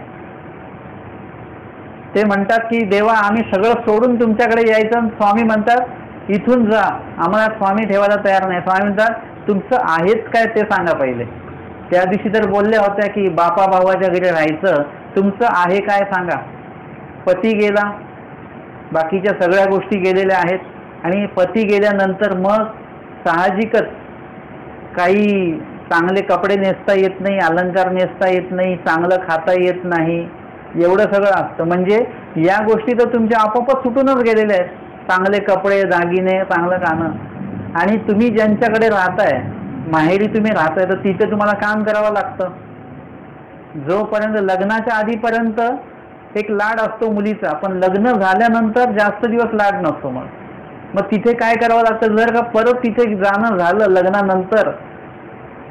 ते म्हणतात की देवा आम्ही सगळं सोडून तुमच्याकडे यायचं. स्वामी म्हणतात इथून जा, आम्हाला स्वामी ठेवायला तयार नाही. स्वामी म्हणतात तुमचं आहेच काय ते सांगा पहिले. त्या दिवशी तर बोलल्या होत्या की बापा भावाच्या घरी राहायचं, तुमचं आहे काय सांगा. पती गेला, बाकीच्या सगळ्या गोष्टी गेलेल्या आहेत, आणि पती गेल्यानंतर मग साहजिकच काही चांगले कपडे नेसता येत नाही, अलंकार नेसता येत नाही, चांगलं खाता येत नाही, एवढं सगळं असतं. म्हणजे या गोष्टी तर तुमच्या आपोआपच सुटूनच गेलेल्या आहेत. चांगले कपडे, दागिने, चांगलं गाणं. आणि तुम्ही ज्यांच्याकडे राहताय, माहेरी तुम्ही राहताय, तर तिथे तुम्हाला काम करावं लागतं. जोपर्यंत लग्नाच्या आधीपर्यंत एक लाड असतो मुलीचा, पण लग्न झाल्यानंतर जास्त दिवस लाड नसतो. मग तिथे काय करावं लागतं, जर का परत तिथे जाणं झालं लग्नानंतर,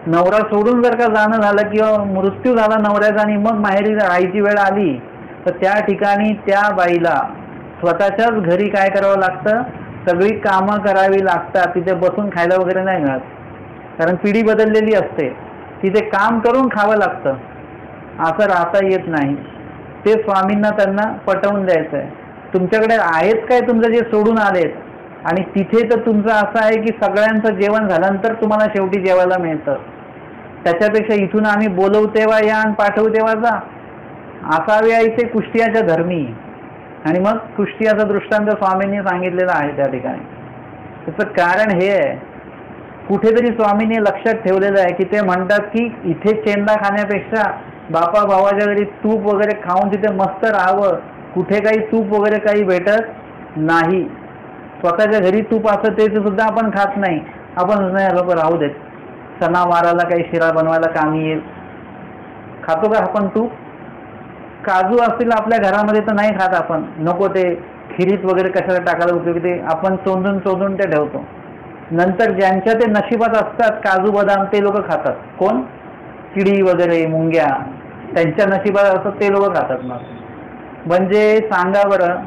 नवरा सोडून जर का जाणं झालं किंवा मृत्यू झाला नवऱ्याचा आणि मग माहेरी राहायची वेळ आली, तर त्या ठिकाणी त्या बाईला स्वतःच्याच घरी काय करावं लागतं, सगळी कामं करावी लागतात. तिथे बसून खायला वगैरे नाही मिळत, कारण पिढी बदललेली असते. तिथे काम करून खावं लागतं, असं राहता येत नाही. ते स्वामींना त्यांना पटवून द्यायचं आहे. तुमच्याकडे आहेत काय तुमचं जे सोडून आलेत, आणि तिथे तर तुमचं असं आहे की सगळ्यांचं जेवण झाल्यानंतर तुम्हाला शेवटी जेवायला मिळतं. त्याच्यापेक्षा इथून आम्ही बोलवू तेव्हा या आणि पाठवू तेव्हा जा, असावे इथे कुष्टियाच्या धर्मी. आणि मग कुष्टियाचा दृष्टांत स्वामींनी सांगितलेला आहे त्या ठिकाणी. त्याचं कारण हे आहे, कुठेतरी स्वामींनी लक्षात ठेवलेलं आहे की ते म्हणतात की इथे चेंदा खाण्यापेक्षा बापा भावाच्या घरी तूप वगैरे खाऊन तिथे मस्त राहावं. कुठे काही तूप वगैरे काही भेटत नाही. स्वतःच्या घरी तूप असतं ते सुद्धा आपण खात नाही. आपण नाही लोक राहू देत, सणावाराला काही शिरा बनवायला कामी येईल, खातो का आपण तूप? काजू असतील आपल्या घरामध्ये तर नाही खात आपण, नको ते खिरीत वगैरे कशाला टाकायला उपयोगी, ते आपण चोंदून ते ठेवतो. नंतर ज्यांच्या ते नशिबात असतात काजू बदाम ते लोक खातात. कोण? किडी वगैरे, मुंग्या, त्यांच्या नशिबात असतात ते लोक खातात. मग म्हणजे सांगा बरं,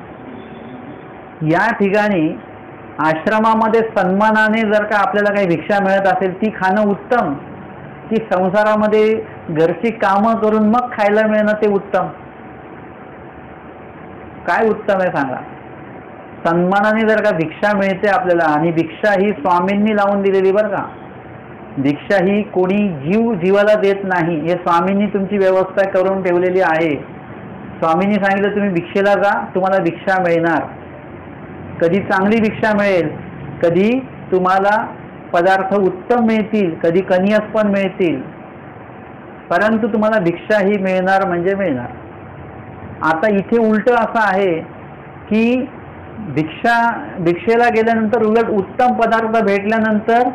या ठिकाणी आश्रमामध्ये सन्मानाने जर का आपल्याला काही भिक्षा मिळत असेल ती खाणं उत्तम, की संसारामध्ये घरची कामं करून मग खायला मिळणं ते उत्तम? काय उत्तम आहे सांगा? सन्मानाने जर का भिक्षा मिळते आपल्याला, आणि भिक्षा ही स्वामींनी लावून दिलेली बरं का, भिक्षा ही कोणी जीवाला देत नाही, हे स्वामींनी तुमची व्यवस्था करून ठेवलेली आहे. स्वामींनी सांगितलं तुम्ही भिक्षेला जा, तुम्हाला भिक्षा मिळणार. कधी चांगली भिक्षा मिळेल, कधी तुम्हाला पदार्थ उत्तम मिळतील, कधी कनियस पण मिळतील, परंतु तुम्हाला भिक्षा ही मिळणार म्हणजे मिळणार. आता इथे उलट असं आहे की भिक्षेला गेल्यानंतर उलट उत्तम पदार्थ भेटल्यानंतर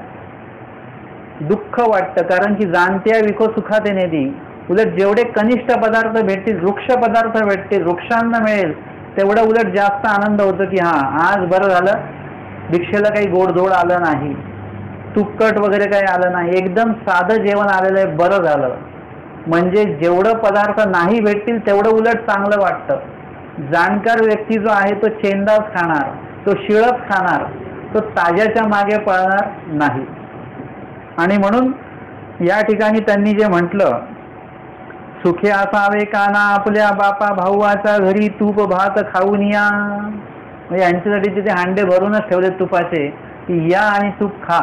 दुःख वाटतं, कारण की जाणत्या विको सुखात नेती. उलट जेवढे कनिष्ठ पदार्थ भेटतील, वृक्ष पदार्थ भेटतील, वृक्षांना मिळेल, तेवढं उलट जास्त आनंद होतो की आज बरं झालं, भिक्षेला काही गोडधोड आलं नाही, तुपकट वगैरे काही आलं नाही, एकदम साधं जेवण आलेलं आहे, बरं झालं. म्हणजे जेवढं पदार्थ नाही भेटतील तेवढं उलट चांगलं वाटतं. जाणकार व्यक्ती जो आहे तो चेंदाच खाणार, तो शिळच खाणार, तो ताज्याच्या मागे पळणार नाही. आणि म्हणून या ठिकाणी त्यांनी जे म्हटलं, सुखे असावे काना आपल्या बापा भाऊचा घरी, तूप भात खाऊन या. म्हणजे यांच्यासाठी तिथे हांडे भरूनच ठेवले तुपाचे की या आणि तूप खा.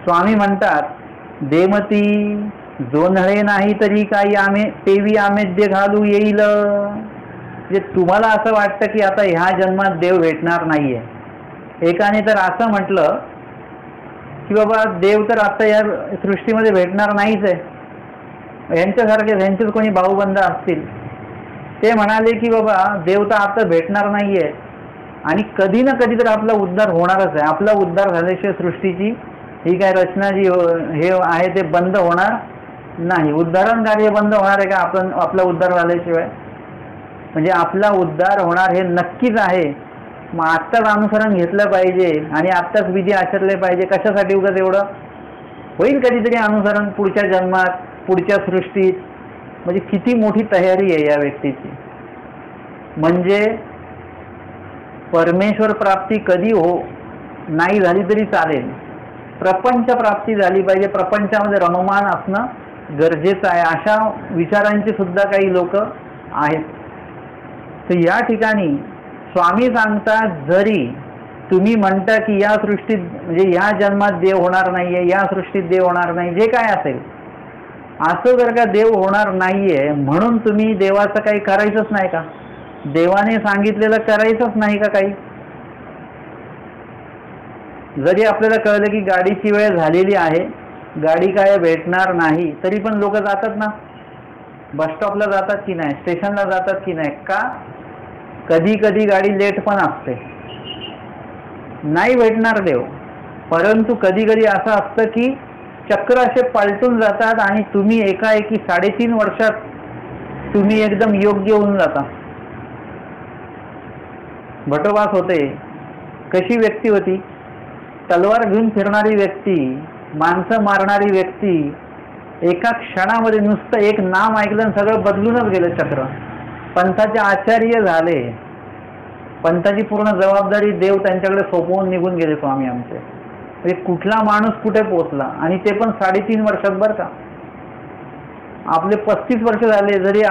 स्वामी म्हणतात, देमती जोंधळे नाही तरी काही आम्ही तेवी आमेद्य घालू येईल. म्हणजे तुम्हाला असं वाटतं की आता ह्या जन्मात देव भेटणार नाहीये. एकाने तर असं म्हटलं की बाबा देव तर आता या सृष्टीमध्ये भेटणार नाहीच आहे. यांचेच कोणी भाऊबंद असतील, ते म्हणाले की बाबा देव तर आता भेटणार नाहीये आणि कधी ना कधी तर आपला उद्धार होणारच आहे. आपला उद्धार झाल्याशिवाय सृष्टीची ही काय रचना जी हे आहे ते बंद होणार नाही. उद्धारण कार्य बंद होणार आहे का आपला उद्धार झाल्याशिवाय? म्हणजे आपला उद्धार होणार हे नक्कीच आहे. मग आत्ताच अनुसरण घेतलं पाहिजे आणि आत्ताच विधी आचरले पाहिजे. कशासाठी उगाच एवढं? होईल कधीतरी अनुसरण पुढच्या जन्मात, पुढच्या सृष्टीत. म्हणजे किती मोठी तयारी आहे या व्यक्तीची. म्हणजे परमेश्वर प्राप्ती कधी नाही झाली तरी चालेल, प्रपंच प्राप्ती झाली पाहिजे, प्रपंचामध्ये रममान असणं गरजेचं आहे. अशा विचारांचे सुद्धा काही लोक आहेत. तर या ठिकाणी स्वामी सांगतात, जरी तुम्ही म्हणता की या सृष्टीत म्हणजे या जन्मात देव होणार नाहीये, या सृष्टीत देव होणार नाही, जे काय असेल, असं जर का देव होणार नाहीये म्हणून तुम्ही देवाचं काही करायचंच नाही का? देवाने सांगितलेलं करायचंच नाही का काही? जरी आपल्याला कळलं की गाडीची वेळ झालेली आहे, गाडी काय भेटणार नाही, तरी पण लोक जातात ना. बस स्टॉपला जातात की नाही, स्टेशनला जातात की नाही? का? कधी कधी गाडी लेट पण असते, नाही भेटणार देव. परंतु कधी कधी असं असतं की चक्र असे पलटून जातात आणि तुम्ही एकाएकी 3.5 वर्षात तुम्ही एकदम योग्य होऊन जाता. भटोबास होते, कशी व्यक्ती होती? तलवार घेऊन फिरणारी व्यक्ती, माणसं मारणारी व्यक्ती, एका क्षणामध्ये नुसतं एक नाम ऐकलं आणि सगळं बदलूनच गेलं चक्र. पंथाचे आचार्य झाले, पंथाची पूर्ण जबाबदारी देव त्यांच्याकडे सोपवून निघून गेले स्वामी आमचे. म्हणजे कुठला माणूस कुठे पोहोचला, आणि ते पण 3.5 वर्षात बरं का. आपले 35 वर्ष झाले, जरी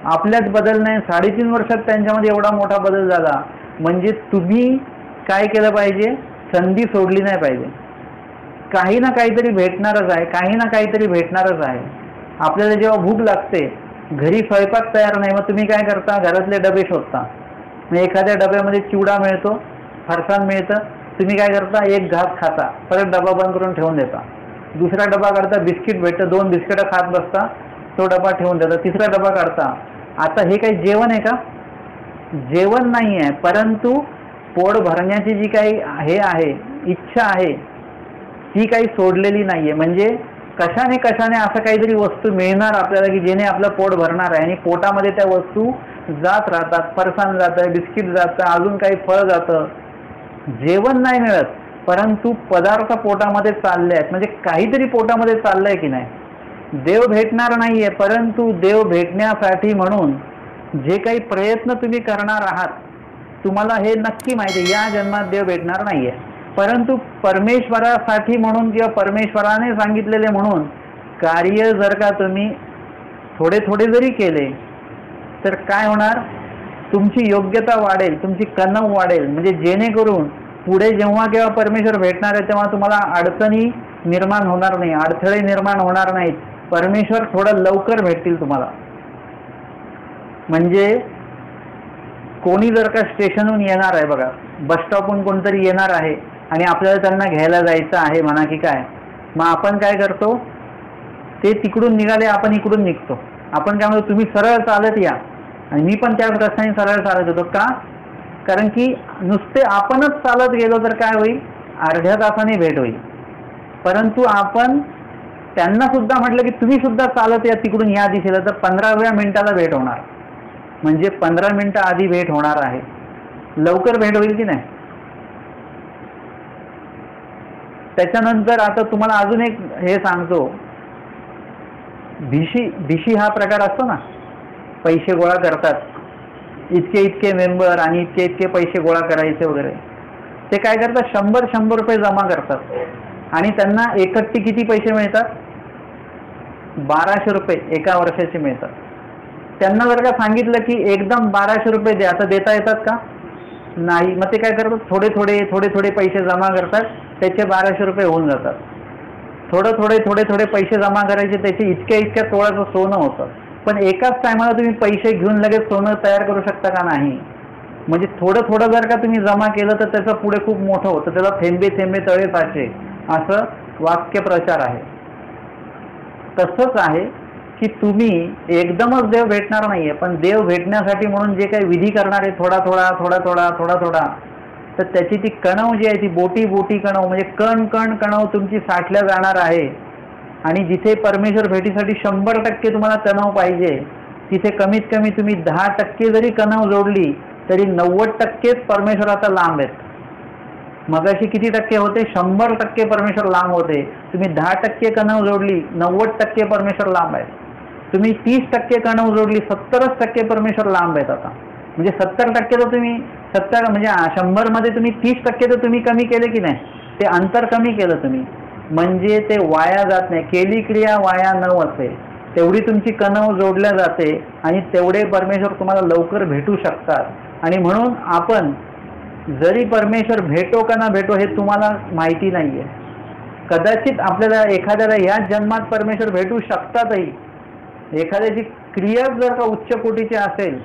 आपल्यात बदल नाही, 3.5 वर्षात त्यांच्यामध्ये एवढा मोठा बदल झाला. म्हणजे तुम्ही काय केलं पाहिजे? संधी सोडली नाही पाहिजे. काही ना काहीतरी भेटणारच आहे, काही ना काहीतरी भेटणारच आहे. आपल्याला जेव्हा भूक लागते, घरी स्वयंपाक तयार नाही, मग तुम्ही काय करता? घरातले डबे शोधता. मग एखाद्या डब्यामध्ये चिवडा मिळतो, फरसाण मिळतं, तुम्ही काय करता? एक घास खाता, परत डबा बंद करून ठेवून देता. दुसरा डबा काढता, बिस्किट भेटतं, 2 बिस्किटं खात बसता, तो डबा ठेवून देता. तिसरा डबा काढता. आता हे काही जेवण आहे का? जेवण नाही आहे, परंतु पोट भरण्याची जी काही हे आहे, इच्छा आहे, ती काही सोडलेली नाहीये. म्हणजे कशाने असं काहीतरी वस्तू मिळणार आपल्याला की जेणे आपलं पोट भरणार आहे, आणि पोटामध्ये त्या वस्तू जात राहतात. फरसाण जातं, बिस्किट जातं, अजून काही फळ जातं. जेवण नाही मिळत, परंतु पदार्थ पोटामध्ये चालले आहेत. म्हणजे काहीतरी पोटामध्ये चाललंय की नाही. देव भेटणार नाहीये, परंतु देव भेटण्यासाठी म्हणून जे काही प्रयत्न तुम्ही करणार आहात, तुम्हाला हे नक्की माहिती आहे या जन्मात देव भेटणार नाहीये. परंतु परमेश्वरासाठी म्हणून किंवा परमेश्वराने सांगितलेले म्हणून कार्य जर का तुम्ही थोडे थोडे जरी केले तर काय होणार, तुमची योग्यता वाढेल, तुमची कणव वाढेल. म्हणजे जेणेकरून पुढे जेव्हा केव्हा परमेश्वर भेटणार आहे तेव्हा तुम्हाला अडचणी निर्माण होणार नाही, अडथळे निर्माण होणार नाहीत. परमेश्वर थोडं लवकर भेटतील तुम्हाला. म्हणजे कोणी जर का स्टेशनहून येणार आहे बघा, बसस्टॉपहून कोणतरी येणार आहे आणि आपल्याला त्यांना घ्यायला जायचं आहे म्हणा की काय, मग आपण काय करतो, ते तिकडून निघाले आपण इकडून निघतो. आपण काय म्हणतो, तुम्ही सरळ चालत या, आणि मी पण त्याच रस्त्याने सरळ चालत होतो. का? कारण की नुसते आपणच चालत गेलो तर काय होईल, अर्ध्या तासाने भेट होईल. परंतु आपण त्यांना सुद्धा म्हटलं की तुम्ही सुद्धा चालत या तिकडून या दिशेला, तर 15व्या मिनिटाला भेट होणार. म्हणजे 15 मिनिटं आधी भेट होणार आहे. लवकर भेट होईल की नाही. त्याच्यानंतर आता तुम्हाला अजून एक हे सांगतो, भिशी हा प्रकार असतो ना, पैसे गोळा करतात, इतके इतके मेंबर आणि इतके इतके पैसे गोळा करायचे वगैरे. ते काय करतात, 100 रुपये जमा करतात आणि त्यांना एकट्टी किती पैसे मिळतात, 1200 रुपये एका वर्षाचे मिळतात. त्यांना जर का सांगितलं की एकदम 1200 रुपये द्या, तर देता येतात का? नाही. मग ते काय करतात, थोडे थोडे पैसे जमा करतात, त्याचे 1200 रुपये होऊन जातात. थोडे पैसे जमा करायचे, त्याचे इतक्या तोळ्याचं सोनं होतं. पण एकाच टायमाला तुम्ही पैसे घेऊन लगेच सोनं तयार करू शकता का? नाही. म्हणजे थोडं जर का तुम्ही जमा केलं तर त्याचं पुढे खूप मोठं होतं. त्याला थेंबे थेंबे तळे साचे असं वाक्यप्रचार आहे. तसंच आहे की तुम्ही एकदमच देव भेटणार नाहीये, पण देव भेटण्यासाठी म्हणून जे काही विधी करणार आहे थोडा, तर त्याची ती कणव जी आहे ती बोटी कणव, म्हणजे कण कणव तुमची साठल्या जाणार आहे. आणि जिथे परमेश्वर भेटीसाठी 100% तुम्हाला कणव पाहिजे, तिथे कमीत कमी तुम्ही 10% जरी कणव जोडली तरी 90%च परमेश्वराचा लांब आहेत. मगाशी किती टक्के होते, 100% परमेश्वर लांब होते. तुम्ही 10% कणव जोडली, 90% परमेश्वर लांब आहेत. तुम्ही 30% कणव जोडली, 70% परमेश्वर लांब आहेत. आता म्हणजे 70% तर तुम्ही 70 म्हणजे 100 मध्ये तुम्ही 30% तर तुम्ही कमी केले की नाही, ते अंतर कमी केलं तुम्ही, म्हणजे ते वाया जात नाही. केली क्रिया वाया न असे, तेवढी तुमची कणव जोडल्या जाते आणि तेवढे परमेश्वर तुम्हाला लवकर भेटू शकतात. आणि म्हणून आपण जरी परमेश्वर भेटो का ना भेटो हे तुम्हाला माहिती नाहीये. कदाचित आपल्याला एखाद्याला याच जन्मात परमेश्वर भेटू शकतातही. एखाद्याची क्रिया जर का उच्च कोटीची असेल,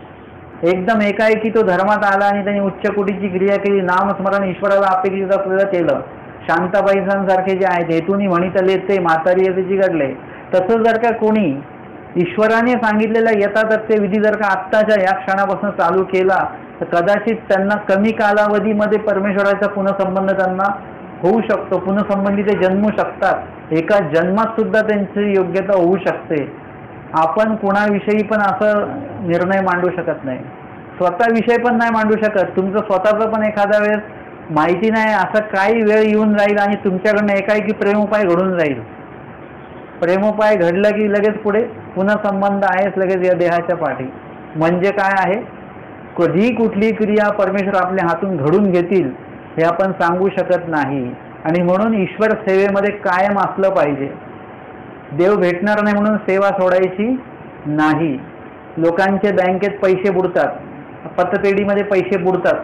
एकदम एकाएकी तो धर्मात आला आणि त्यांनी उच्च कोटीची क्रिया केली, नामस्मरण ईश्वराला अपेक्षित असलेलं केलं, शांताबाईसांसारखे जे आहेत हेतूनी म्हणितले ते म्हातारी येते घडले, तसं जर का कोणी ईश्वराने सांगितलेला यथातथ्य विधी जर का आत्ताच्या या क्षणापासून चालू केला तर कदाचित त्यांना कमी कालावधीमध्ये परमेश्वराचा पुनःसंबंध त्यांना होऊ शकतो. पुनःसंबंधी ते जन्मू शकतात. एका जन्मात सुद्धा त्यांची योग्यता होऊ शकते. आपण कुणाविषयी पण असं निर्णय मांडू शकत नाही, स्वतःविषयी पण नाही मांडू शकत. तुमचं स्वतःचं पण एखाद्या वेळेस माहिती नाही, असं काही वेळ येऊन जाईल आणि तुमच्याकडनं एकाएकी प्रेमोपाय घडून जाईल. प्रेमोपाय घडलं की लगेच पुढे पुन्हा संबंध आहेच लगेच या देहाच्या पाठी. म्हणजे काय आहे, कधी कुठली क्रिया परमेश्वर आपल्या हातून घडून घेतील हे आपण सांगू शकत नाही. आणि म्हणून ईश्वर सेवेमध्ये कायम असलं पाहिजे. देव भेटणार नाही म्हणून सेवा सोडायची नाही. लोकांचे बँकेत पैसे बुडतात, पतपेढीमध्ये पैसे बुडतात,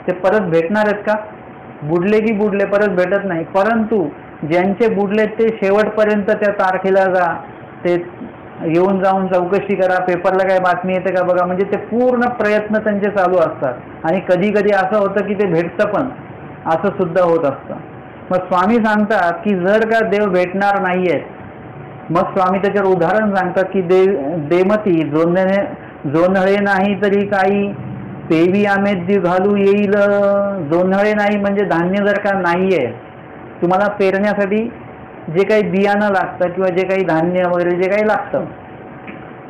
ते परत भेटणार आहेत का? बुडले की बुडले, परत भेटत नाही. परंतु ज्यांचे बुडले ते शेवटपर्यंत त्या तारखेला जा, ते येऊन जाऊन चौकशी करा, पेपरला काय बातमी येते का बघा, म्हणजे ते पूर्ण प्रयत्न त्यांचे चालू असतात. आणि कधी कधी असं होतं की ते भेटतं पण, असं सुद्धा होत असतं. मग स्वामी सांगतात की जर का देव भेटणार नाहीये, मग स्वामी त्याच्यावर उदाहरण सांगतात की देमती जोंधळे नाही तरी काही, पेवी आमेद्य घालू येईल जोंधळे नाही. म्हणजे धान्य जर का नाहीये, तुम्हाला पेरण्यासाठी जे काही बियाणं लागतं किंवा जे काही धान्य वगैरे जे काही लागतं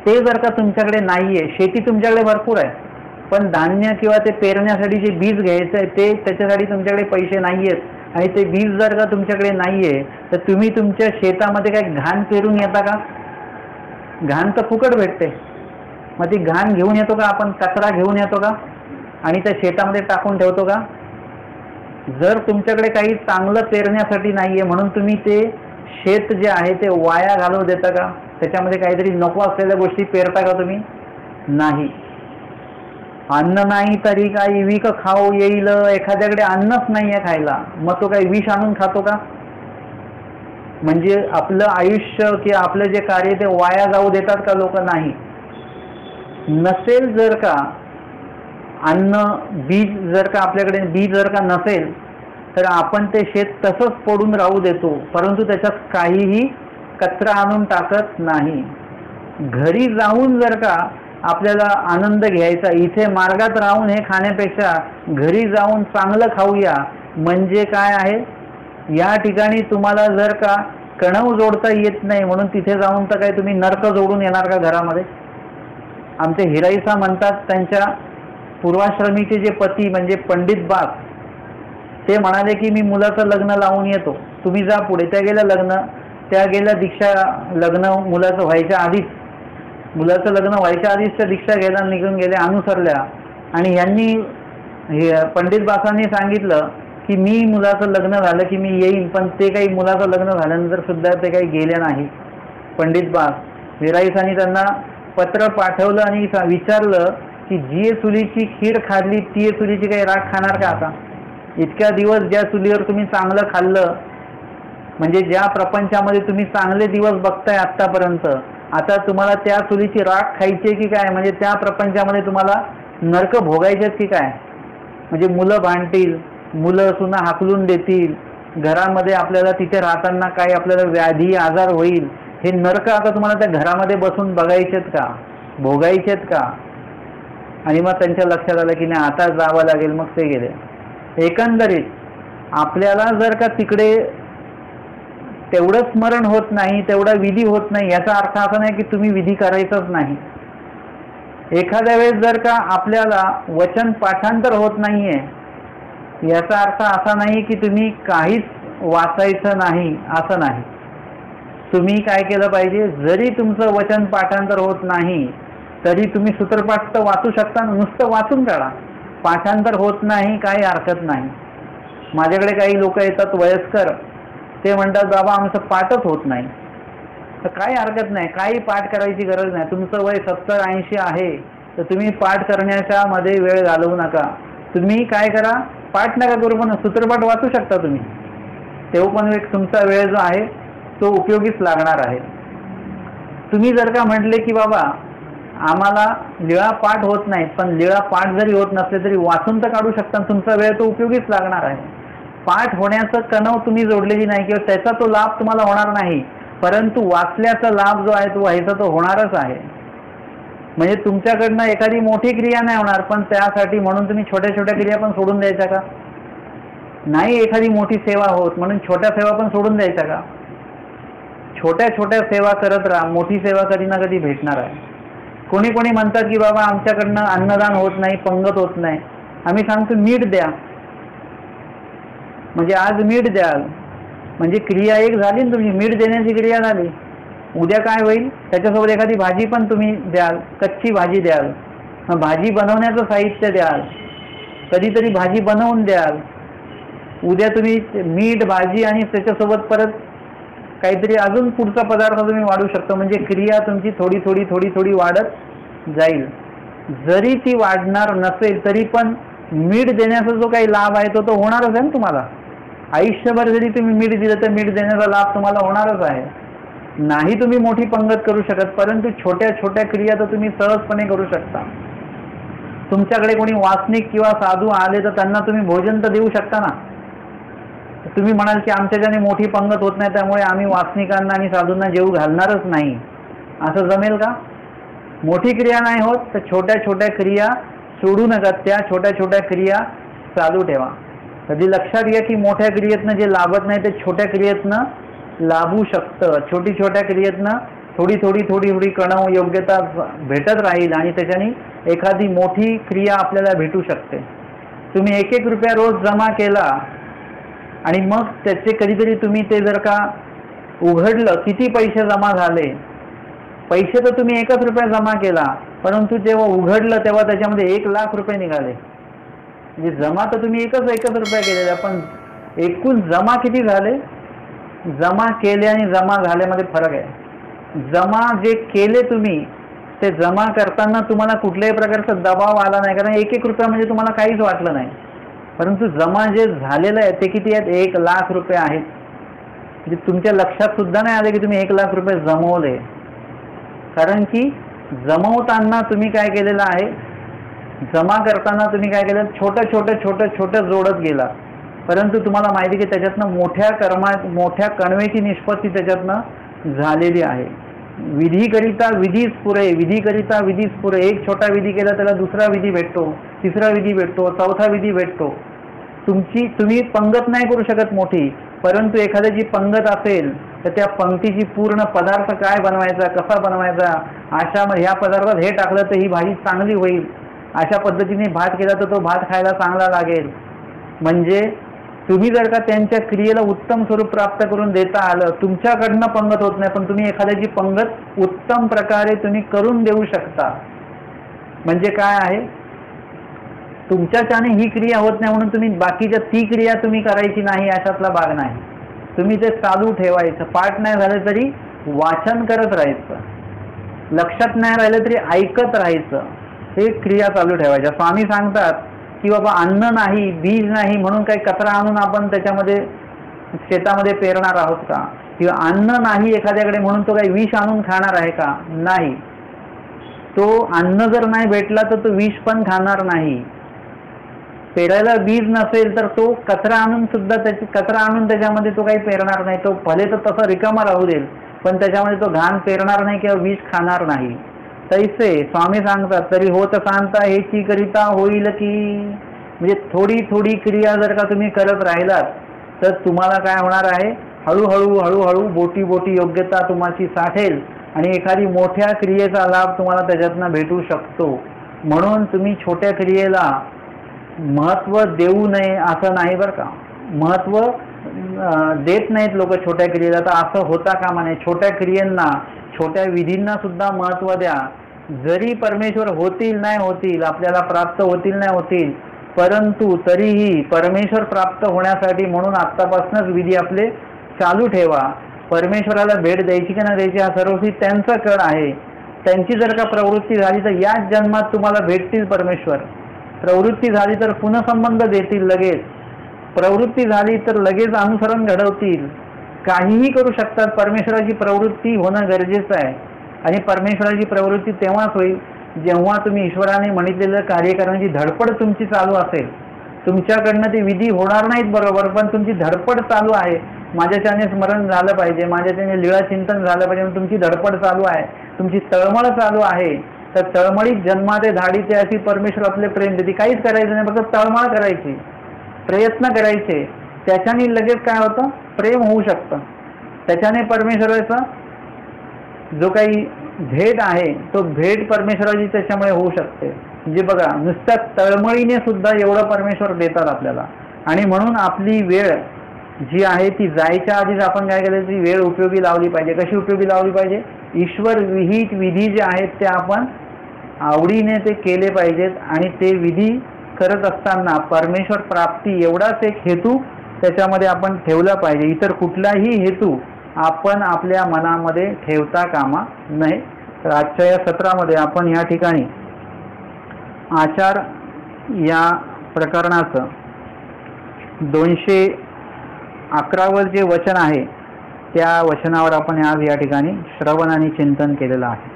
ते जर का तुमच्याकडे नाहीये, शेती तुमच्याकडे भरपूर आहे पण धान्य किंवा ते पेरण्यासाठी जे बीज घ्यायचं आहे ते त्याच्यासाठी तुमच्याकडे पैसे नाहीयेत, आणि ते बीज जर का तुमच्याकडे नाहीये तर तुम्ही तुमच्या शेतामध्ये काय घाण पेरून येता का? घाण तर फुकट भेटते. मग ती घाण घेऊन येतो का आपण? कचरा घेऊन येतो का आणि त्या शेतामध्ये टाकून ठेवतो का? जर तुमच्याकडे काही चांगलं पेरण्यासाठी नाहीये म्हणून तुम्ही ते शेत जे आहे ते वाया घालवून देता का? त्याच्यामध्ये काहीतरी नको असलेल्या गोष्टी पेरता का तुम्ही? नाही. अन्न नाही तरी काही विक खाऊ येईल. एखाद्याकडे अन्नच नाहीये खायला, मग तो काही विष आणून खातो का? म्हणजे आपलं आयुष्य किंवा आपलं जे कार्य ते वाया जाऊ देतात का लोक? नाही. नसेल जर का अन्न, बीज जर का आपल्याकडे बीज जर का नसेल तर आपण ते शेत तसंच पडून राहू देतो, परंतु त्याच्यात काहीही कचरा आणून टाकत नाही. घरी जाऊन जर का आपल्याला आनंद घ्यायचा, इथे मार्गात राहून हे खाण्यापेक्षा घरी जाऊन चांगलं खाऊया म्हणजे काय आहे? या ठिकाणी तुम्हाला जर का कणव जोडता येत नाही म्हणून तिथे जाऊन तर काय तुम्ही नर्क जोडून येणार का घरामध्ये? आमचे हिराईसा म्हणतात, त्यांच्या पूर्वाश्रमीचे जे पती म्हणजे पंडित बाग, ते म्हणाले की मी मुलाचं लग्न लावून येतो, तुम्ही जा पुढे. त्या गेल्या दीक्षा लग्न मुलाचं व्हायच्या आधीच, मुलाचं लग्न व्हायच्या आधीच त्या दीक्षा घ्यायला निघून गेल्या, अनुसरल्या. आणि यांनी पंडित बासांनी सांगितलं की मी मुलाचं लग्न झालं की मी येईन, पण ते काही मुलाचं लग्न झाल्यानंतर सुद्धा ते काही गेले नाही. पंडित बास विराईसांनी त्यांना पत्र पाठवलं आणि विचारलं की जी चुलीची खीर खाल्ली ती चुलीची काही राख खाणार का? आता इतक्या दिवस ज्या चुलीवर तुम्ही चांगलं खाल्लं, म्हणजे ज्या प्रपंचामध्ये तुम्ही चांगले दिवस बघताय आतापर्यंत, आता तुम्हाला त्या चुलीची राख खायची की काय? म्हणजे त्या प्रपंचामध्ये तुम्हाला नरक भोगायचेच की काय? म्हणजे मुलं भांडतील, मुलं सुद्धा हाकलून देतील, घरामध्ये आपल्याला तिथे राहताना काही आपल्याला व्याधी आजार होईल, हे नरक आता तुम्हाला त्या घरामध्ये बसून बघायचेत का? भोगायचेत का? आणि मग त्यांच्या लक्षात आलं की नाही आता जावं लागेल, मग ते गेले. एकंदरीत आपल्याला जर का तिकडे तेवढं स्मरण होत नाही, तेवढा विधी होत नाही, याचा अर्थ असा नाही की तुम्ही विधी करायचंच नाही. एखाद्या वेळेस जर का आपल्याला वचन पाठांतर होत नाहीये, याचा अर्थ असा नाही की तुम्ही काहीच वाचायचं नाही, असं नाही. तुम्ही काय केलं पाहिजे, जरी तुमचं वचन पाठांतर होत नाही तरी तुम्ही सूत्रपाठ तर वाचू शकता, नुसतं वाचून काढा. पाठांतर होत नाही काही हरकत नाही. माझ्याकडे काही लोक येतात वयस्कर, ते म्हणतात बाबा आमचं पाठच होत नाही. तर काही हरकत नाही, काही पाठ करायची गरज नाही. तुमचं वय 70-80 आहे तर तुम्ही पाठ करण्याच्या मध्ये वेळ घालवू नका. तुम्ही काय करा, पाठ नका करू पण सूत्रपाठ वाचू शकता तुम्ही. तेव्हा पण एक तुमचा वेळ जो आहे तो उपयोगीच लागणार आहे. तुम्ही जर का म्हटले की बाबा आम्हाला लिळा पाठ होत नाही, पण लिळा पाठ जरी होत नसले तरी वाचून तर काढू शकता, तुमचा वेळ तो उपयोगीच लागणार आहे. पाठ होण्याचं कणव तुम्ही जोडलेली नाही किंवा त्याचा तो लाभ तुम्हाला होणार नाही, परंतु वाचल्याचा लाभ जो आहे तो व्हायचा तो होणारच आहे. म्हणजे तुमच्याकडनं एखादी मोठी क्रिया नाही होणार, पण त्यासाठी म्हणून तुम्ही छोट्या छोट्या क्रिया पण सोडून द्यायच्या का? नाही एखादी मोठी सेवा होत म्हणून छोट्या सेवा पण सोडून द्यायच्या का? छोट्या छोट्या सेवा करत राहा, मोठी सेवा कधी ना कधी भेटणार आहे. कोणी कोणी म्हणतात की बाबा आमच्याकडनं अन्नदान होत नाही, पंगत होत नाही. आम्ही सांगतो मीठ द्या, म्हणजे आज मीठ द्याल म्हणजे क्रिया एक झाली ना, तुमची मीठ देण्याची क्रिया झाली. उद्या काय होईल, त्याच्यासोबत एखादी भाजी पण तुम्ही द्याल, कच्ची भाजी द्याल, भाजी बनवण्याचं साहित्य द्याल, कधीतरी भाजी बनवून द्याल. उद्या तुम्ही मीठ भाजी आणि त्याच्यासोबत परत काहीतरी अजून पुढचा पदार्थ तुम्ही वाढू शकता. म्हणजे क्रिया तुमची थोडी थोडी थोडी थोडी वाढत जाईल. जरी ती वाढणार नसेल तरी पण मीठ देण्याचा जो काही लाभ आहे तो होणारच आहे ना तुम्हाला. आयुष्यभर जरी तुम्ही मीठ दिलं तर मीठ देण्याचा लाभ तुम्हाला होणारच आहे. नाही तुम्ही मोठी पंगत करू शकत, परंतु छोट्या छोट्या क्रिया तर तुम्ही सहजपणे करू शकता. तुमच्याकडे कोणी वासनिक किंवा साधू आले तर त्यांना तुम्ही भोजन तर देऊ शकता ना. तुम्ही म्हणाल की आमच्याच्याने मोठी पंगत होत नाही त्यामुळे आम्ही वासनिकांना आणि साधूंना जेवू घालणारच नाही, असं जमेल का? मोठी क्रिया नाही होत तर छोट्या छोट्या क्रिया सोडू नका, त्या छोट्या छोट्या क्रिया चालू ठेवा. कधी लक्षात घ्या की मोठ्या क्रियेतनं जे लाभत नाही ते छोट्या क्रियेतनं लाभू शकतं. छोटी छोट्या क्रियेतनं थोडी थोडी थोडी थोडी कणव योग्यता भेटत राहील आणि त्याच्याने एखादी मोठी क्रिया आपल्याला भेटू शकते. तुम्ही 1-1 रुपया रोज जमा केला आणि मग त्याचे कधीतरी तुम्ही ते जर का उघडलं किती पैसे जमा झाले, पैसे तर तुम्ही 1 रुपया जमा केला, परंतु जेव्हा उघडलं तेव्हा त्याच्यामध्ये 1 लाख रुपये निघाले. म्हणजे जमा तर तुम्ही एकच रुपया केलेला, पण एकूण जमा किती झाले? जमा केले आणि जमा झाल्यामध्ये फरक आहे. जमा जे केले तुम्ही ते जमा करताना तुम्हाला कुठल्याही प्रकारचा दबाव आला नाही, कारण 1 रुपया म्हणजे तुम्हाला काहीच वाटलं नाही. परंतु जमा जे झालेलं आहे ते किती आहेत? 1,00,000 रुपये आहेत. म्हणजे तुमच्या लक्षात सुद्धा नाही आले की तुम्ही 1,00,000 रुपये जमवले. कारण की जमवताना तुम्ही काय केलेलं आहे, जमा करताना तुम्ही काय केलं, छोटं जोडत गेला. परंतु तुम्हाला माहिती की त्याच्यातनं मोठ्या कणवेची निष्पत्ती त्याच्यातनं झालेली आहे. विधीकरिता विधीच पुरे. एक छोटा विधी केला त्याला दुसरा विधी भेटतो, तिसरा विधी भेटतो, चौथा विधी भेटतो. तुम्ही पंगत नाही करू शकत मोठी, परंतु एखाद्याची पंगत असेल तर त्या पंक्तीची पूर्ण पदार्थ काय बनवायचा, कसा बनवायचा, ह्या पदार्थात हे टाकलं तर ही भाजी चांगली होईल, अशा पद्धतीने भात केला तर तो भात खायला चांगला लागेल. म्हणजे तुम्ही जर का त्यांच्या क्रियेला उत्तम स्वरूप प्राप्त करून देता आलं, तुमच्याकडनं पंगत होत नाही, पण तुम्ही एखाद्याची पंगत उत्तम प्रकारे तुम्ही करून देऊ शकता. म्हणजे काय आहे, तुमच्याच्याने ही क्रिया होत नाही म्हणून तुम्ही बाकीच्या ती क्रिया तुम्ही करायची नाही अशातला भाग नाही. तुम्ही ते चालू ठेवायचं. पाठ नाही झालं तरी वाचन करत राहायचं, लक्षात नाही राहिलं तरी ऐकत राहायचं. हे क्रिया चालू ठेवायच्या. स्वामी सांगतात की बाबा अन्न नाही, बीज नाही म्हणून काही कचरा आणून आपण त्याच्यामध्ये शेतामध्ये पेरणार आहोत का? किंवा अन्न नाही एखाद्याकडे म्हणून तो काही विष आणून खाणार आहे का? नाही. तो अन्न जर नाही भेटला तर तो विष पण खाणार नाही. पेरायला बीज नसेल तर तो कचरा आणून त्याच्यामध्ये तो काही पेरणार नाही. तो भले तर तसा रिकामा राहू देईल, पण त्याच्यामध्ये तो घाण पेरणार नाही किंवा विष खाणार नाही. तैसे स्वामी सांगतात तरी होत सांगता हेची करिता होईल की. म्हणजे थोडी क्रिया जर का तुम्ही करत राहिलात तर तुम्हाला काय होणार आहे, हळूहळू बोटी योग्यता तुम्हाला साठेल आणि एखादी मोठ्या क्रियेचा लाभ तुम्हाला त्याच्यातनं भेटू शकतो. म्हणून तुम्ही छोट्या क्रियेला महत्त्व देऊ नये असं नाही बरं का. महत्त्व देत नाहीत लोक छोट्या क्रियेला, तर असं होता कामा नये. छोट्या क्रियांना, छोट्या विधींना सुद्धा महत्त्व द्या. जरी परमेश्वर होतील नाही होतील, आपल्याला प्राप्त होतील नाही होतील, परंतु तरीही परमेश्वर प्राप्त होण्यासाठी म्हणून आत्तापासूनच विधी आपले चालू ठेवा. परमेश्वराला भेट द्यायची की नाही द्यायची हा सर्वस्वी त्यांचा कळ आहे. त्यांची जर का प्रवृत्ती झाली तर याच जन्मात तुम्हाला भेटतील परमेश्वर. प्रवृत्ती झाली तर पुनःसंबंध देतील लगेच. प्रवृत्ती झाली तर लगेच अनुसरण घडवतील. काहीही करू शकतात. परमेश्वराची प्रवृत्ती होणं गरजेचं आहे. आणि परमेश्वराची प्रवृत्ती तेव्हाच होईल जेव्हा तुम्ही ईश्वराने म्हटलेलं कार्य करण्याची धडपड तुमची चालू असेल. तुमच्याकडनं ते विधी होणार नाहीत बरोबर, पण तुमची धडपड चालू आहे. माझ्याच्याने स्मरण झालं पाहिजे, माझ्याच्याने लीळा चिंतन झालं पाहिजे, म्हणून तुमची धडपड चालू आहे, तुमची तळमळ चालू आहे. तर तळमळीत जन्माते धाडीचे अशी परमेश्वर आपले प्रेम देते. काहीच करायचं नाही, फक्त तळमळ करायची, प्रयत्न करायचे. त्याच्याने लगेच काय होतं, प्रेम होऊ शकतं. त्याच्याने परमेश्वराचा जो काही भेट आहे तो भेट परमेश्वराची त्याच्यामुळे होऊ शकते. म्हणजे बघा, नुसत्या तळमळीने सुद्धा एवढं परमेश्वर देतात आपल्याला. आणि म्हणून आपली वेळ जी आहे ती जायच्या आधीच आपण काय केलं, ती वेळ उपयोगी लावली पाहिजे. कशी उपयोगी लावली पाहिजे? ईश्वर विहित विधी जे आहेत ते आपण आवडीने ते केले पाहिजेत. आणि ते विधी करत असताना परमेश्वर प्राप्ती एवढाच एक हेतू त्याच्यामध्ये आपण ठेवला पाहिजे. इतर कुठलाही हेतू आपण आपल्या मनामध्ये ठेवता कामा नये. तर आजच्या या सत्रामध्ये आपण या ठिकाणी आचार या प्रकरणाचं 211 जे वचन आहे त्या वचनावर आपण आज या ठिकाणी श्रवण आणि चिंतन केलेलं आहे.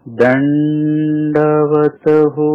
दंडवत हो.